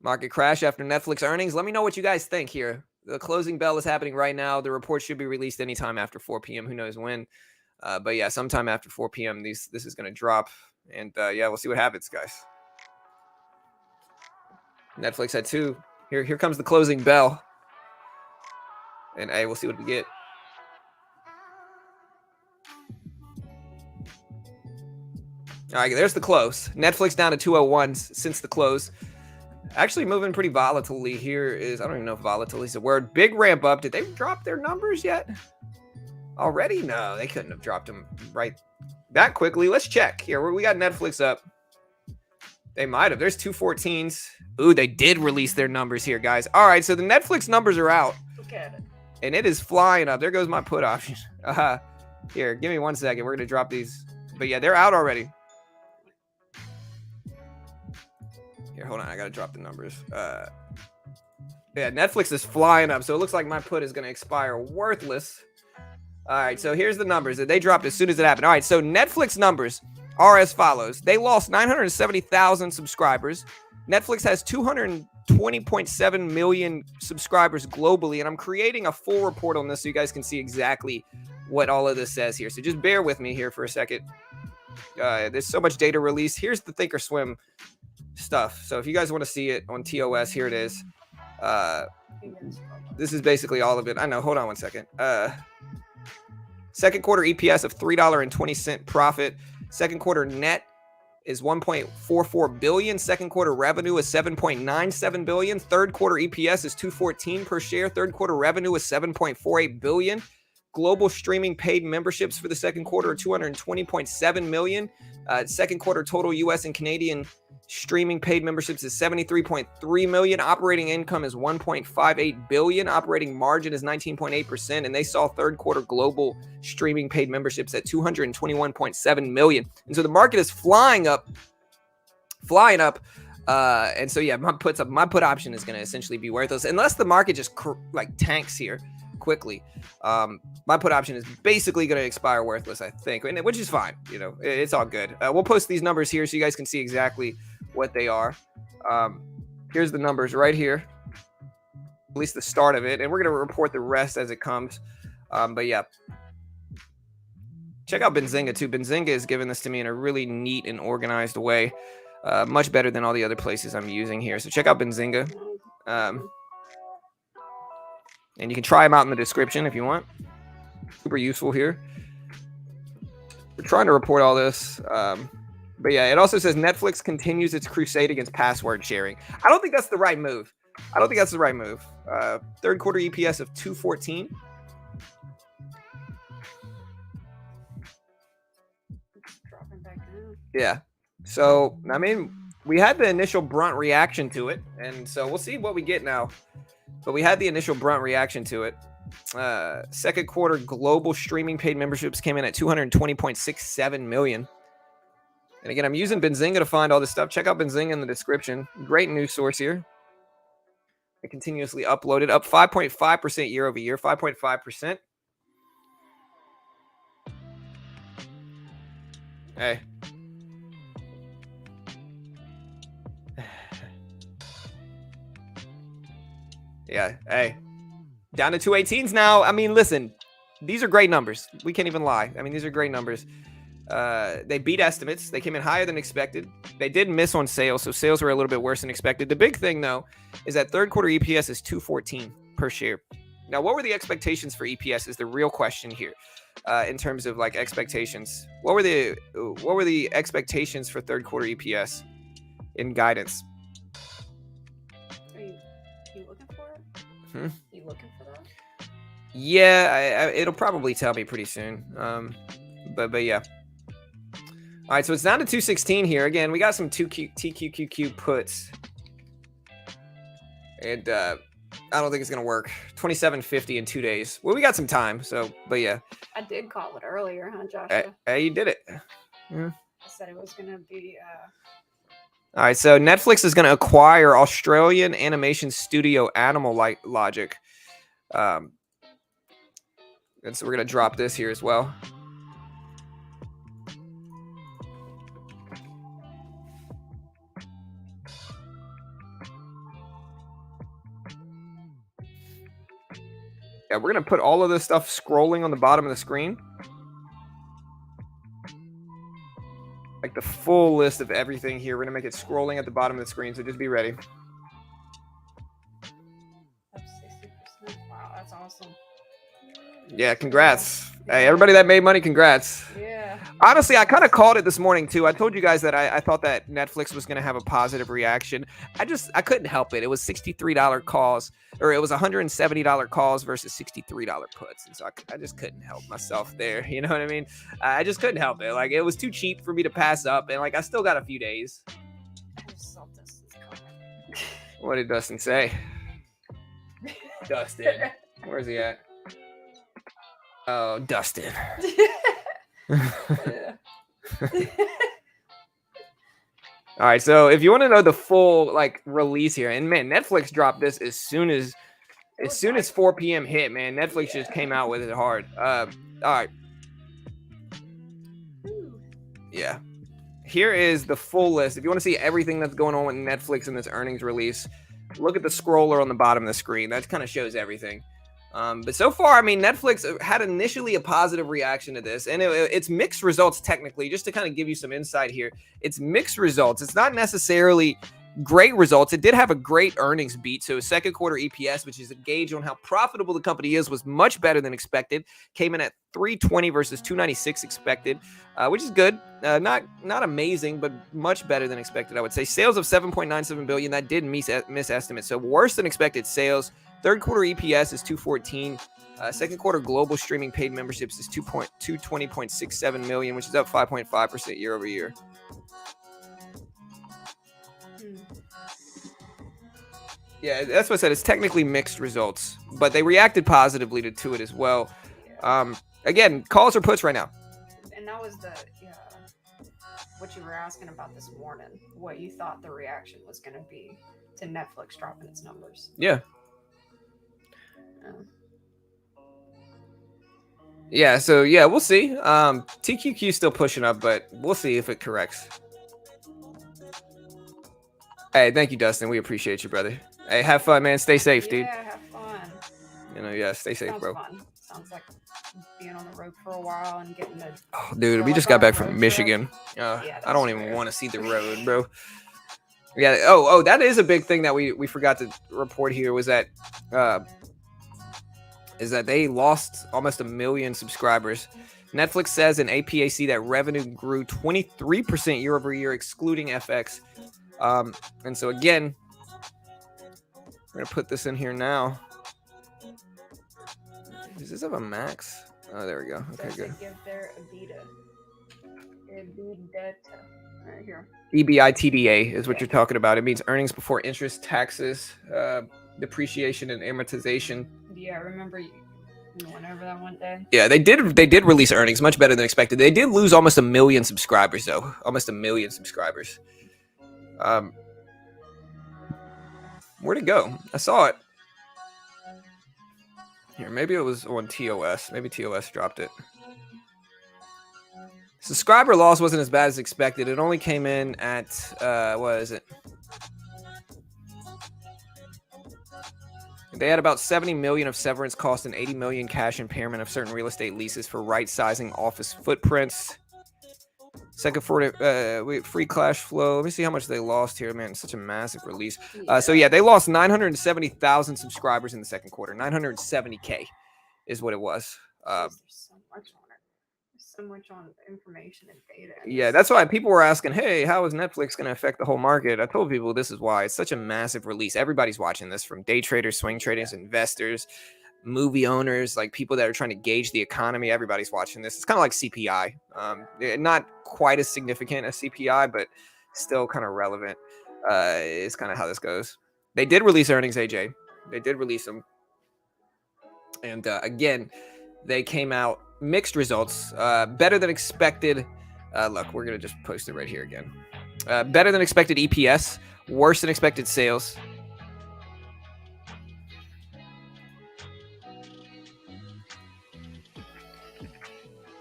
Market crash after Netflix earnings. Let me know what you guys think here. The closing bell is happening right now. The report should be released anytime after 4 p.m. Who knows when? But yeah, sometime after 4 p.m. This is going to drop. And yeah, we'll see what happens, guys. Netflix at 2. Here comes the closing bell. And hey, we'll see what we get. All right, there's the close. Netflix down to 201 since the close. Actually moving pretty volatilely here is, I don't even know if volatility is a word. Big ramp up. Did they drop their numbers yet? Already? No, they couldn't have dropped them right that quickly. Let's check here. We got Netflix up. They might have. There's 214s. Ooh, they did release their numbers here, guys. All right, so the Netflix numbers are out. Look at it. And it is flying up. There goes my put option. Here, give me 1 second. We're going to drop these. But yeah, they're out already. Here, hold on. I got to drop the numbers. Yeah, Netflix is flying up. So it looks like my put is going to expire worthless. All right, so here's the numbers. They dropped as soon as it happened. All right, so Netflix numbers are as follows. They lost 970,000 subscribers. Netflix has 220.7 million subscribers globally, and I'm creating a full report on this so you guys can see exactly what all of this says here. So just bear with me here for a second. There's so much data release. Here's the Thinkorswim stuff. So if you guys want to see it on TOS, here it is. This is basically all of it. I know. Hold on 1 second. Second quarter EPS of $3.20 profit. Second quarter net is $1.44 billion. Second quarter revenue is $7.97 billion. Third quarter EPS is $2.14 per share. Third quarter revenue is $7.48 billion. Global streaming paid memberships for the second quarter are 220.7 million. Second quarter total U.S. and Canadian streaming paid memberships is 73.3 million. Operating income is 1.58 billion. Operating margin is 19.8%. And they saw third quarter global streaming paid memberships at 221.7 million. And so the market is flying up. And so yeah, my put option is going to essentially be worthless unless the market just tanks here quickly. My put option is basically going to expire worthless, I think, which is fine. You know, it's all good. We'll post these numbers here so you guys can see exactly what they are. Here's the numbers right here, at least the start of it, and we're going to report the rest as it comes. But yeah, check out Benzinga too. Benzinga is giving this to me in a really neat and organized way, much better than all the other places I'm using here. So check out Benzinga. And you can try them out in the description if you want. Super useful here. We're trying to report all this. But yeah, it also says Netflix continues its crusade against password sharing. I don't think that's the right move. Third quarter EPS of $2.14. Dropping back down. Yeah. So, I mean, we had the initial brunt reaction to it. And so we'll see what we get now. but we had the initial brunt reaction to it. Second quarter global streaming paid memberships came in at 220.67 million. And again, I'm using Benzinga to find all this stuff. Check out Benzinga in the description. Great news source here. It continuously uploaded, up 5.5% year over year, 5.5%. Hey. Yeah, hey. Down to 218s now. I mean, listen, these are great numbers. We can't even lie. I mean, these are great numbers. They beat estimates. They came in higher than expected. They did miss on sales, so sales were a little bit worse than expected. The big thing, though, is that third quarter EPS is $2.14 per share. Now, what were the expectations for EPS is the real question here, in terms of like expectations. What were the expectations for third quarter EPS in guidance? Are you looking for it? You looking for that? Yeah, it'll probably tell me pretty soon. But yeah. All right, so it's down to 216 here. Again, we got some TQQQ puts. And I don't think it's going to work. 27.50 in 2 days. Well, we got some time, so, but yeah. I did call it earlier, huh, Joshua? Hey, you did it. Yeah. I said it was going to be... All right, so Netflix is going to acquire Australian animation studio Animal Logic. And so we're going to drop this here as well. Yeah, we're going to put all of this stuff scrolling on the bottom of the screen. Like the full list of everything here. We're going to make it scrolling at the bottom of the screen, so just be ready. Up 60%. Wow, that's awesome. Yeah, congrats. Hey, everybody that made money, congrats. Yeah. Honestly, I kind of called it this morning, too. I told you guys that I thought that Netflix was going to have a positive reaction. I couldn't help it. It was $63 calls, or it was $170 calls versus $63 puts. And so I just couldn't help myself there. You know what I mean? I just couldn't help it. Like, it was too cheap for me to pass up. And, like, I still got a few days. I just saw Dustin's comment. What did Dustin say? Dustin. Where's he at? Oh, Dustin. All right, so if you want to know the full like release here, and man, Netflix dropped this as soon as 4 p.m. hit, man. Netflix just came out with it hard. All right. Yeah. Here is the full list. If you want to see everything that's going on with Netflix in this earnings release, look at the scroller on the bottom of the screen. That kind of shows everything. But so far, I mean, Netflix had initially a positive reaction to this, and it's mixed results technically. Just to kind of give you some insight here, it's mixed results. It's not necessarily great results. It did have a great earnings beat. So second quarter EPS, which is a gauge on how profitable the company is, was much better than expected. Came in at 320 versus 296 expected, which is good. Not amazing, but much better than expected, I would say. Sales of 7.97 billion. That did miss estimates. So worse than expected sales. Third quarter EPS is 214. Second quarter global streaming paid memberships is 220.67 million, which is up 5.5% year over year. Yeah, that's what I said. It's technically mixed results, but they reacted positively to it as well. Again, calls or puts right now. And that was what you were asking about this morning, what you thought the reaction was going to be to Netflix dropping its numbers. Yeah. Yeah, so yeah, we'll see. TQQ still pushing up, but we'll see if it corrects. Hey, thank you, Dustin. We appreciate you, brother. Hey, have fun, man. Stay safe, dude. Yeah, have fun. You know, yeah, stay safe, bro. Fun. Sounds like being on the road for a while and getting the. Oh, dude, we just got back from Michigan. I don't even want to see the road, bro. Yeah. Oh, that is a big thing that we forgot to report here was that they lost almost 1 million subscribers. Netflix says in APAC that revenue grew 23% year over year, excluding FX. And so again, we're gonna put this in here now. Does this have a max? Oh, there we go. Okay, good. Give their EBITDA right here. EBITDA is what you're talking about. It means earnings before interest, taxes. Depreciation and Amortization. Yeah, I remember you went over that one day. Yeah, they did release earnings much better than expected. They did lose almost 1 million subscribers though. Almost 1 million subscribers. Where'd it go? I saw it. Here, maybe it was on TOS. Maybe TOS dropped it. Subscriber loss wasn't as bad as expected. It only came in at what is it? They had about 70 million of severance costs and 80 million cash impairment of certain real estate leases for right-sizing office footprints. Second quarter, free cash flow. Let me see how much they lost here, man. It's such a massive release. So yeah, they lost 970,000 subscribers in the second quarter. 970K is what it was. There's so much on it. There's so much on information and data. Yeah, that's why people were asking, hey, how is Netflix going to affect the whole market? I told people this is why. It's such a massive release. Everybody's watching this, from day traders, swing traders, investors, movie owners, like people that are trying to gauge the economy. Everybody's watching this. It's kind of like CPI. Not quite as significant as CPI, but still kind of relevant. Is kind of how this goes. They did release earnings, AJ. They did release them. And again, they came out mixed results, better than expected. Look, we're going to just post it right here again. Better than expected EPS, worse than expected sales.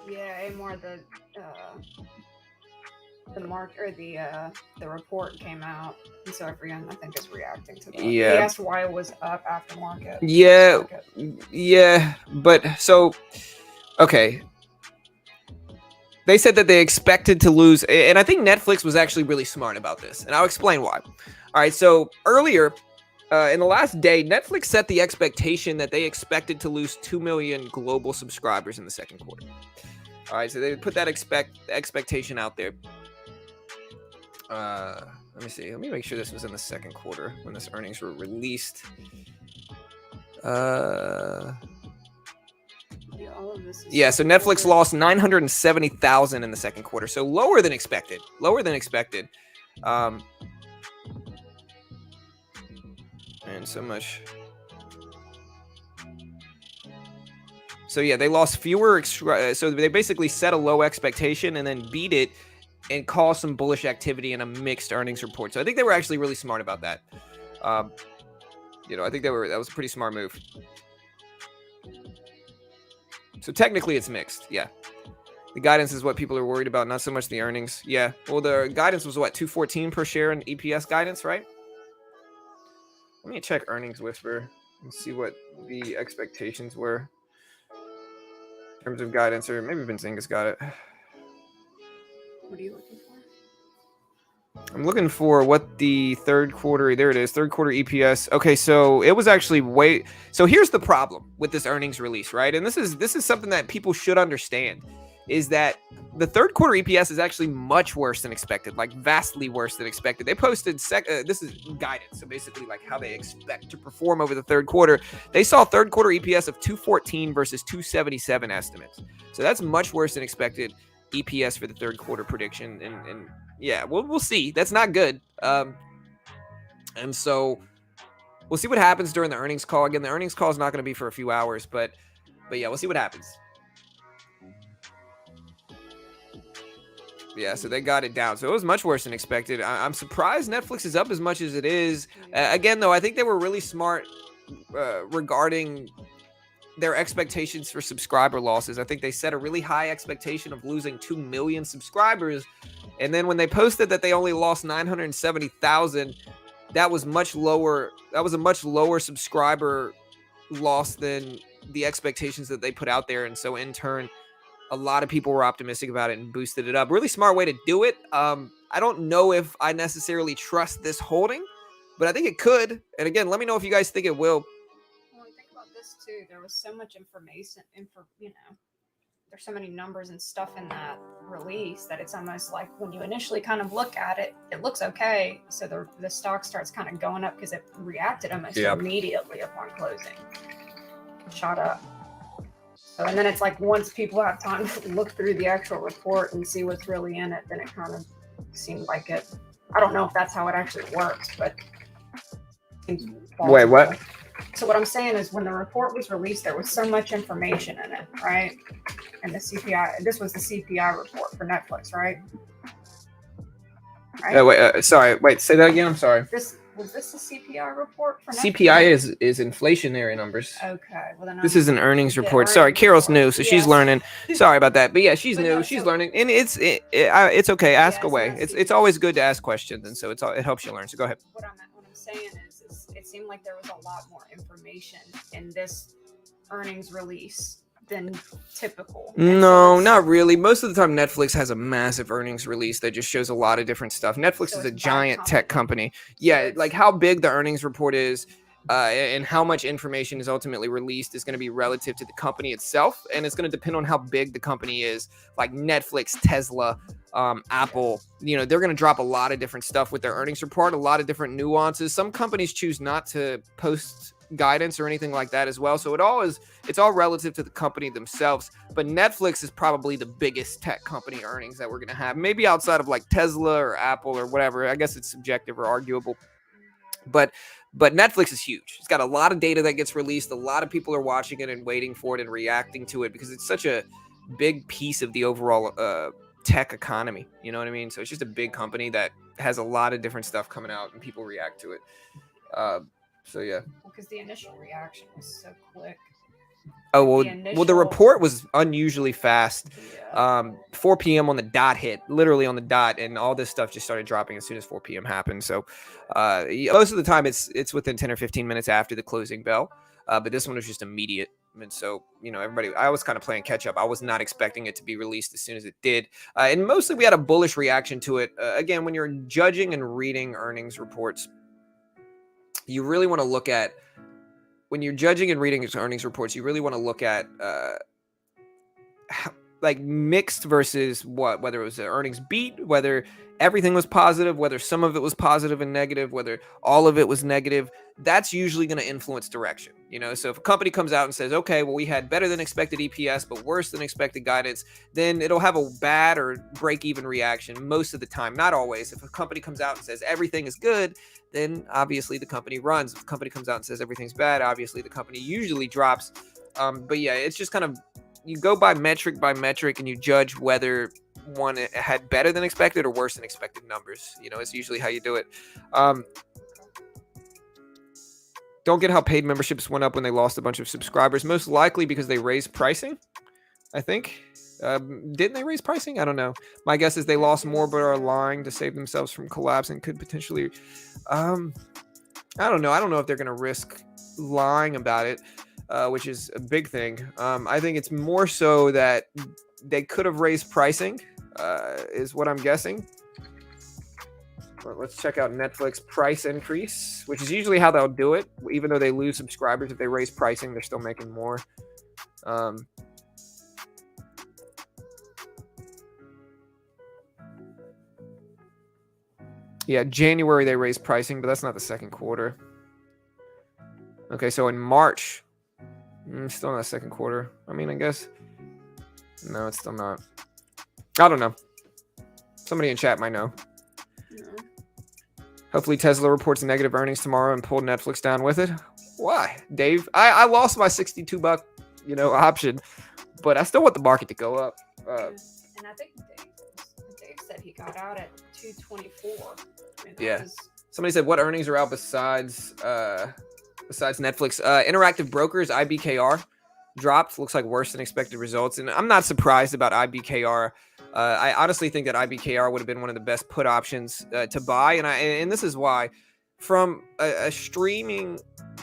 Yeah, more the mark or the report came out, and so everyone I think is reacting to that. Yeah. He asked why it was up after market. Yeah, but so okay. They said that they expected to lose, and I think Netflix was actually really smart about this, and I'll explain why. All right, so earlier in the last day, Netflix set the expectation that they expected to lose 2 million global subscribers in the second quarter. All right, so they put that expectation out there. Let me see. Let me make sure this was in the second quarter when this earnings were released. Yeah, so Netflix lost 970,000 in the second quarter, so lower than expected. And so much. So yeah, they lost fewer. So they basically set a low expectation and then beat it and caused some bullish activity in a mixed earnings report. So I think they were actually really smart about that. I think that was a pretty smart move. So technically it's mixed. Yeah. The guidance is what people are worried about, not so much the earnings. Yeah. Well, the guidance was what, 214 per share in EPS guidance, right? Let me check Earnings Whisper and see what the expectations were in terms of guidance, or maybe Benzinga's got it. What are you looking for? I'm looking for what the third quarter, there it is, third quarter EPS. Okay, so it was actually so here's the problem with this earnings release, right? And this is something that people should understand, is that the third quarter EPS is actually much worse than expected, like vastly worse than expected. They posted, this is guidance, so basically like how they expect to perform over the third quarter. They saw third quarter EPS of 214 versus 277 estimates. So that's much worse than expected EPS for the third quarter prediction. And yeah, we'll see. That's not good. And so we'll see what happens during the earnings call. Again, the earnings call is not going to be for a few hours, but yeah, we'll see what happens. Yeah, so they got it down. So it was much worse than expected. I'm surprised Netflix is up as much as it is. Again, though, I think they were really smart regarding their expectations for subscriber losses. I think they set a really high expectation of losing 2 million subscribers. And then when they posted that they only lost 970,000, that was much lower. That was a much lower subscriber loss than the expectations that they put out there. And so in turn, a lot of people were optimistic about it and boosted it up. Really smart way to do it. I don't know if I necessarily trust this holding, but I think it could. And again, let me know if you guys think it will. Well, think about this too. There was so much information, there's so many numbers and stuff in that release that it's almost like when you initially kind of look at it, it looks okay. So the stock starts kind of going up because it reacted almost immediately upon closing. Shot up. So, and then it's like once people have time to look through the actual report and see what's really in it, then it kind of seemed like it. I don't know if that's how it actually works, but it seems Wait, plausible. what? So what I'm saying is, when the report was released, there was so much information in it, right? And the CPI. This was the CPI report for Netflix, right? Wait, sorry. Wait, say that again. I'm sorry. This the CPI report for Netflix? CPI is inflationary numbers. Okay. Well, then This is an earnings the report. Sorry, earnings Carol's report. new, so she's Yes. learning. Sorry about that, but yeah, she's But new. no, She's so- learning, and it's okay. Ask Yeah, so away. that's It's always good to ask questions, and so it helps you learn. So go ahead. What I'm saying is it seemed like there was a lot more information in this earnings release than typical. And No, so not really. Most of the time, Netflix has a massive earnings release that just shows a lot of different stuff. Netflix So is a it's by giant tech company. So Yeah, it's- like how big the earnings report is, and how much information is ultimately released is going to be relative to the company itself, and it's going to depend on how big the company is. Like Netflix, Tesla, Apple, they're going to drop a lot of different stuff with their earnings report, a lot of different nuances. Some companies choose not to post guidance or anything like that as well. So it's all relative to the company themselves. But Netflix is probably the biggest tech company earnings that we're going to have, maybe outside of like Tesla or Apple or whatever. I guess it's subjective or arguable. But Netflix is huge. It's got a lot of data that gets released. A lot of people are watching it and waiting for it and reacting to it because it's such a big piece of the overall tech economy. You know what I mean? So it's just a big company that has a lot of different stuff coming out and people react to it. So yeah. Because the initial reaction was so quick. Oh well, the report was unusually fast. Yeah. 4 p.m. on the dot hit, literally on the dot, and all this stuff just started dropping as soon as 4 p.m. happened. So most of the time it's within 10 or 15 minutes after the closing bell. But this one was just immediate. And so, everybody, I was kind of playing catch up. I was not expecting it to be released as soon as it did. And mostly we had a bullish reaction to it. Again, when you're judging and reading earnings reports, you really want to look at, when you're judging and reading earnings reports, you really want to look at like mixed versus whether it was an earnings beat, whether everything was positive, whether some of it was positive and negative, whether all of it was negative. That's usually going to influence direction. So if a company comes out and says, okay, well, we had better than expected EPS, but worse than expected guidance, then it'll have a bad or break even reaction most of the time. Not always. If a company comes out and says everything is good, then obviously the company runs. If a company comes out and says everything's bad, obviously the company usually drops. But yeah, it's just kind of, you go by metric and you judge whether one had better than expected or worse than expected numbers. It's usually how you do it. Don't get how paid memberships went up when they lost a bunch of subscribers. Most likely because they raised pricing, I think. Didn't they raise pricing? I don't know. My guess is they lost more but are lying to save themselves from collapsing. Could potentially... I don't know. I don't know if they're going to risk lying about it, which is a big thing. I think it's more so that they could have raised pricing, is what I'm guessing. Let's check out Netflix price increase, which is usually how they'll do it. Even though they lose subscribers, if they raise pricing, they're still making more. Yeah, January they raised pricing, but that's not the second quarter. Okay, so in March, still not second quarter. I mean, I guess. No, it's still not. I don't know. Somebody in chat might know. Hopefully Tesla reports negative earnings tomorrow and pull Netflix down with it. Why, Dave? I lost my $62 option, but I still want the market to go up. And I think Dave said he got out at 224. Yeah. Somebody said, what earnings are out besides Netflix? Interactive Brokers, Ibkr, dropped. Looks like worse than expected results. And I'm not surprised about Ibkr. I honestly think that Ibkr would have been one of the best put options to buy. And this is why. From a streaming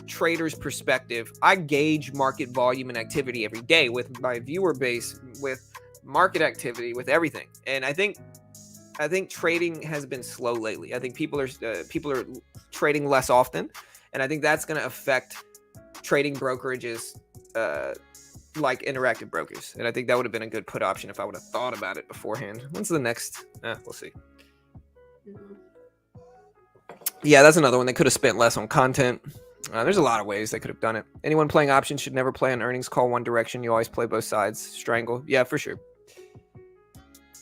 trader's perspective, I gauge market volume and activity every day with my viewer base, with market activity, with everything. And I think trading has been slow lately. I think people are trading less often, and I think that's going to affect trading brokerages like Interactive Brokers. And I think that would have been a good put option if I would have thought about it beforehand. When's the next? We'll see. Yeah, that's another one. They could have spent less on content. There's a lot of ways they could have done it. Anyone playing options should never play an earnings call one direction. You always play both sides. Strangle. Yeah, for sure.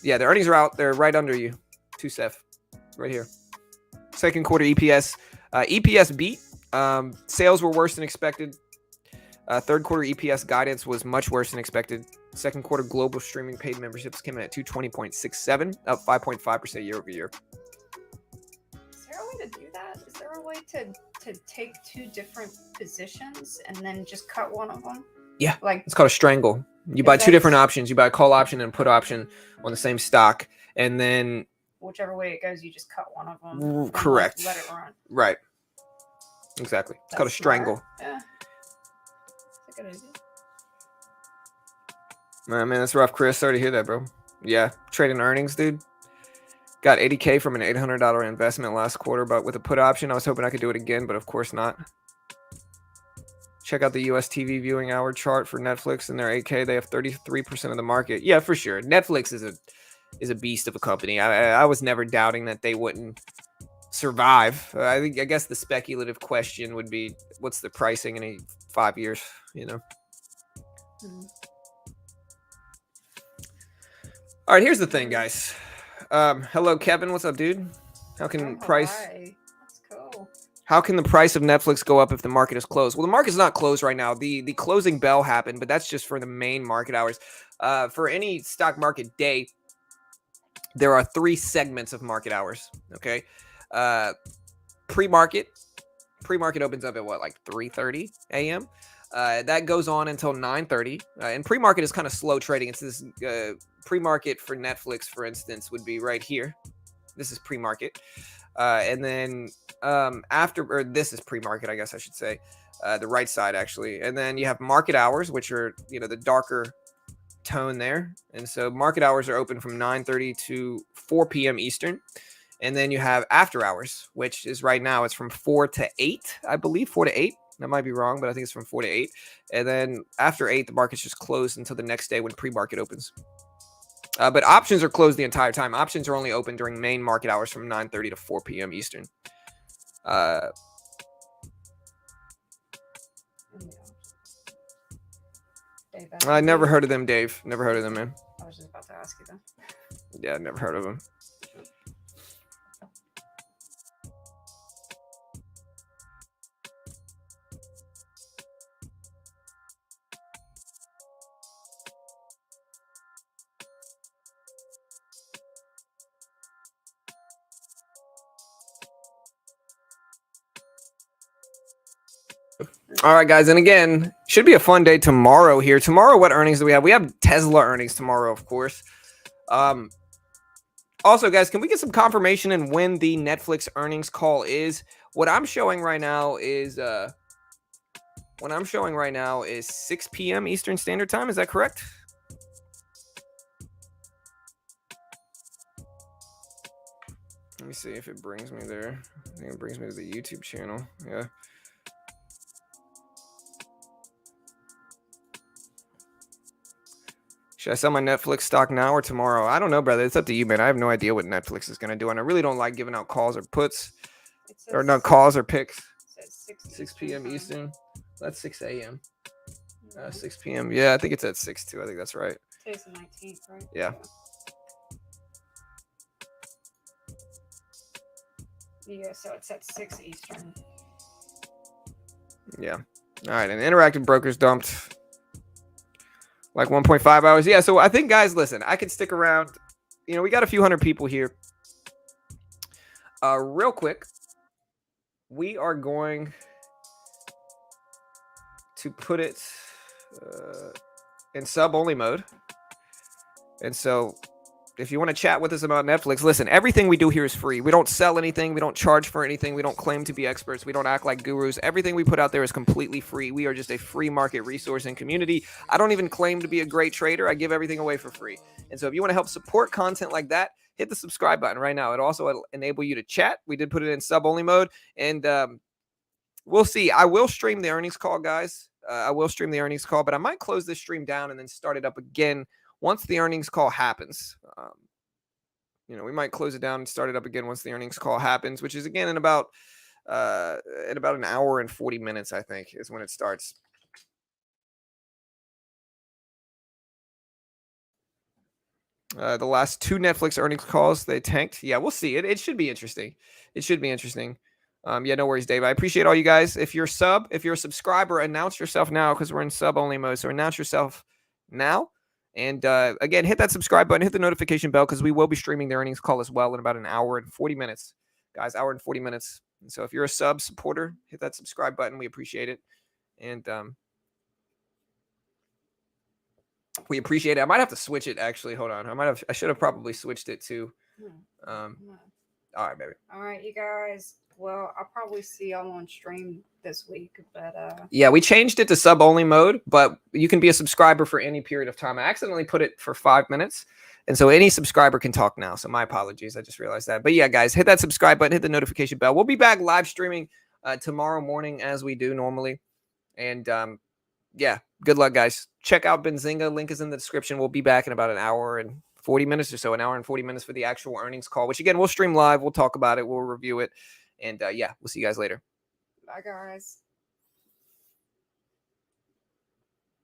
Yeah, the earnings are out. They're right under you. 2 Seth. Right here. Second quarter EPS. EPS beat. Sales were worse than expected. Third quarter EPS guidance was much worse than expected. Second quarter global streaming paid memberships came in at 220.67, up 5.5% year over year. Is there a way to do that? Is there a way to take two different positions and then just cut one of them? Yeah, like it's called a strangle. You buy two different options. You buy a call option and a put option on the same stock, and then whichever way it goes, you just cut one of them. Correct. Let it run. Right. Exactly. It's called a strangle. Yeah. That's a good idea. Man, that's rough, Chris. Sorry to hear that, bro. Yeah, trading earnings, dude. Got $80K from an $800 investment last quarter, but with a put option, I was hoping I could do it again, but of course not. Check out the US TV viewing hour chart for Netflix and their 8K. They have 33% of the market. Yeah, for sure. Netflix is a beast of a company. I was never doubting that they wouldn't survive. I guess the speculative question would be, what's the pricing in 5 years? You know. All right, here's the thing, guys. Hello, Kevin. What's up, dude? How can price? That's cool. How can the price of Netflix go up if the market is closed? Well, the market's not closed right now. The closing bell happened, but that's just for the main market hours. For any stock market day, there are 3 segments of market hours. Okay, pre-market opens up at what, like 3:30 a.m. That goes on until 9:30. And pre-market is kind of slow trading. It's this pre-market for Netflix, for instance, would be right here. This is pre-market. And then this is pre-market, I guess I should say, the right side actually. And then you have market hours, which are, the darker tone there. And so market hours are open from 9:30 to 4 p.m. Eastern. And then you have after hours, which is right now, it's from 4 to 8, I believe, 4 to 8. That might be wrong, but I think it's from 4 to 8. And then after 8, the market's just closed until the next day when pre-market opens. But options are closed the entire time. Options are only open during main market hours from 9:30 to 4 p.m. Eastern. I never heard of them, Dave. Never heard of them, man. I was just about to ask you that. Yeah, never heard of them. All right, guys. And again, should be a fun day tomorrow here. Tomorrow, what earnings do we have? We have Tesla earnings tomorrow, of course. Also, guys, can we get some confirmation in when the Netflix earnings call is? What I'm showing right now is 6 p.m. Eastern Standard Time. Is that correct? Let me see if it brings me there. I think it brings me to the YouTube channel. Yeah. Should I sell my Netflix stock now or tomorrow? I don't know, brother. It's up to you, man. I have no idea what Netflix is going to do, and I really don't like giving out calls or puts. Or no, calls or picks. 6 p.m. Eastern. That's 6 a.m. 6 p.m. Yeah, I think it's at 6 too. I think that's right. Today's the 19th, right? Yeah. Yeah, so it's at 6 Eastern. Yeah. All right, and Interactive Brokers dumped like 1.5 hours. Yeah, so I think, guys, listen, I could stick around. We got a few hundred people here. Real quick, we are going to put it in sub-only mode. And so if you want to chat with us about Netflix, listen, everything we do here is free. We don't sell anything. We don't charge for anything. We don't claim to be experts. We don't act like gurus. Everything we put out there is completely free. We are just a free market resource and community. I don't even claim to be a great trader. I give everything away for free. And so if you want to help support content like that, hit the subscribe button right now. It'll also enable you to chat. We did put it in sub-only mode. And we'll see. I will stream the earnings call, guys. I will stream the earnings call, but I might close this stream down and then start it up again once the earnings call happens. We might close it down and start it up again once the earnings call happens, which is again in about an hour and 40 minutes, I think, is when it starts. The last 2 Netflix earnings calls, they tanked. Yeah, we'll see. It should be interesting. It should be interesting. Yeah, no worries, Dave. I appreciate all you guys. If you're a subscriber, announce yourself now because we're in sub only mode. So announce yourself now. And again, hit that subscribe button, hit the notification bell because we will be streaming the earnings call as well in about an hour and 40 minutes. Guys, hour and 40 minutes. And so if you're a sub supporter, hit that subscribe button. We appreciate it. And we appreciate it. I might have to switch it actually. Hold on. I should have probably switched it to all right, baby. All right, you guys. Well, I'll probably see y'all on stream this week, but yeah, we changed it to sub only mode, but you can be a subscriber for any period of time. I accidentally put it for 5 minutes, and so any subscriber can talk now. So my apologies, I just realized that. But yeah, guys, hit that subscribe button, hit the notification bell. We'll be back live streaming tomorrow morning as we do normally, and yeah, good luck, guys. Check out Benzinga. Link is in the description. We'll be back in about an hour and 40 minutes or so, an hour and 40 minutes for the actual earnings call, which again, we'll stream live. We'll talk about it. We'll review it. And yeah, we'll see you guys later. Bye, guys.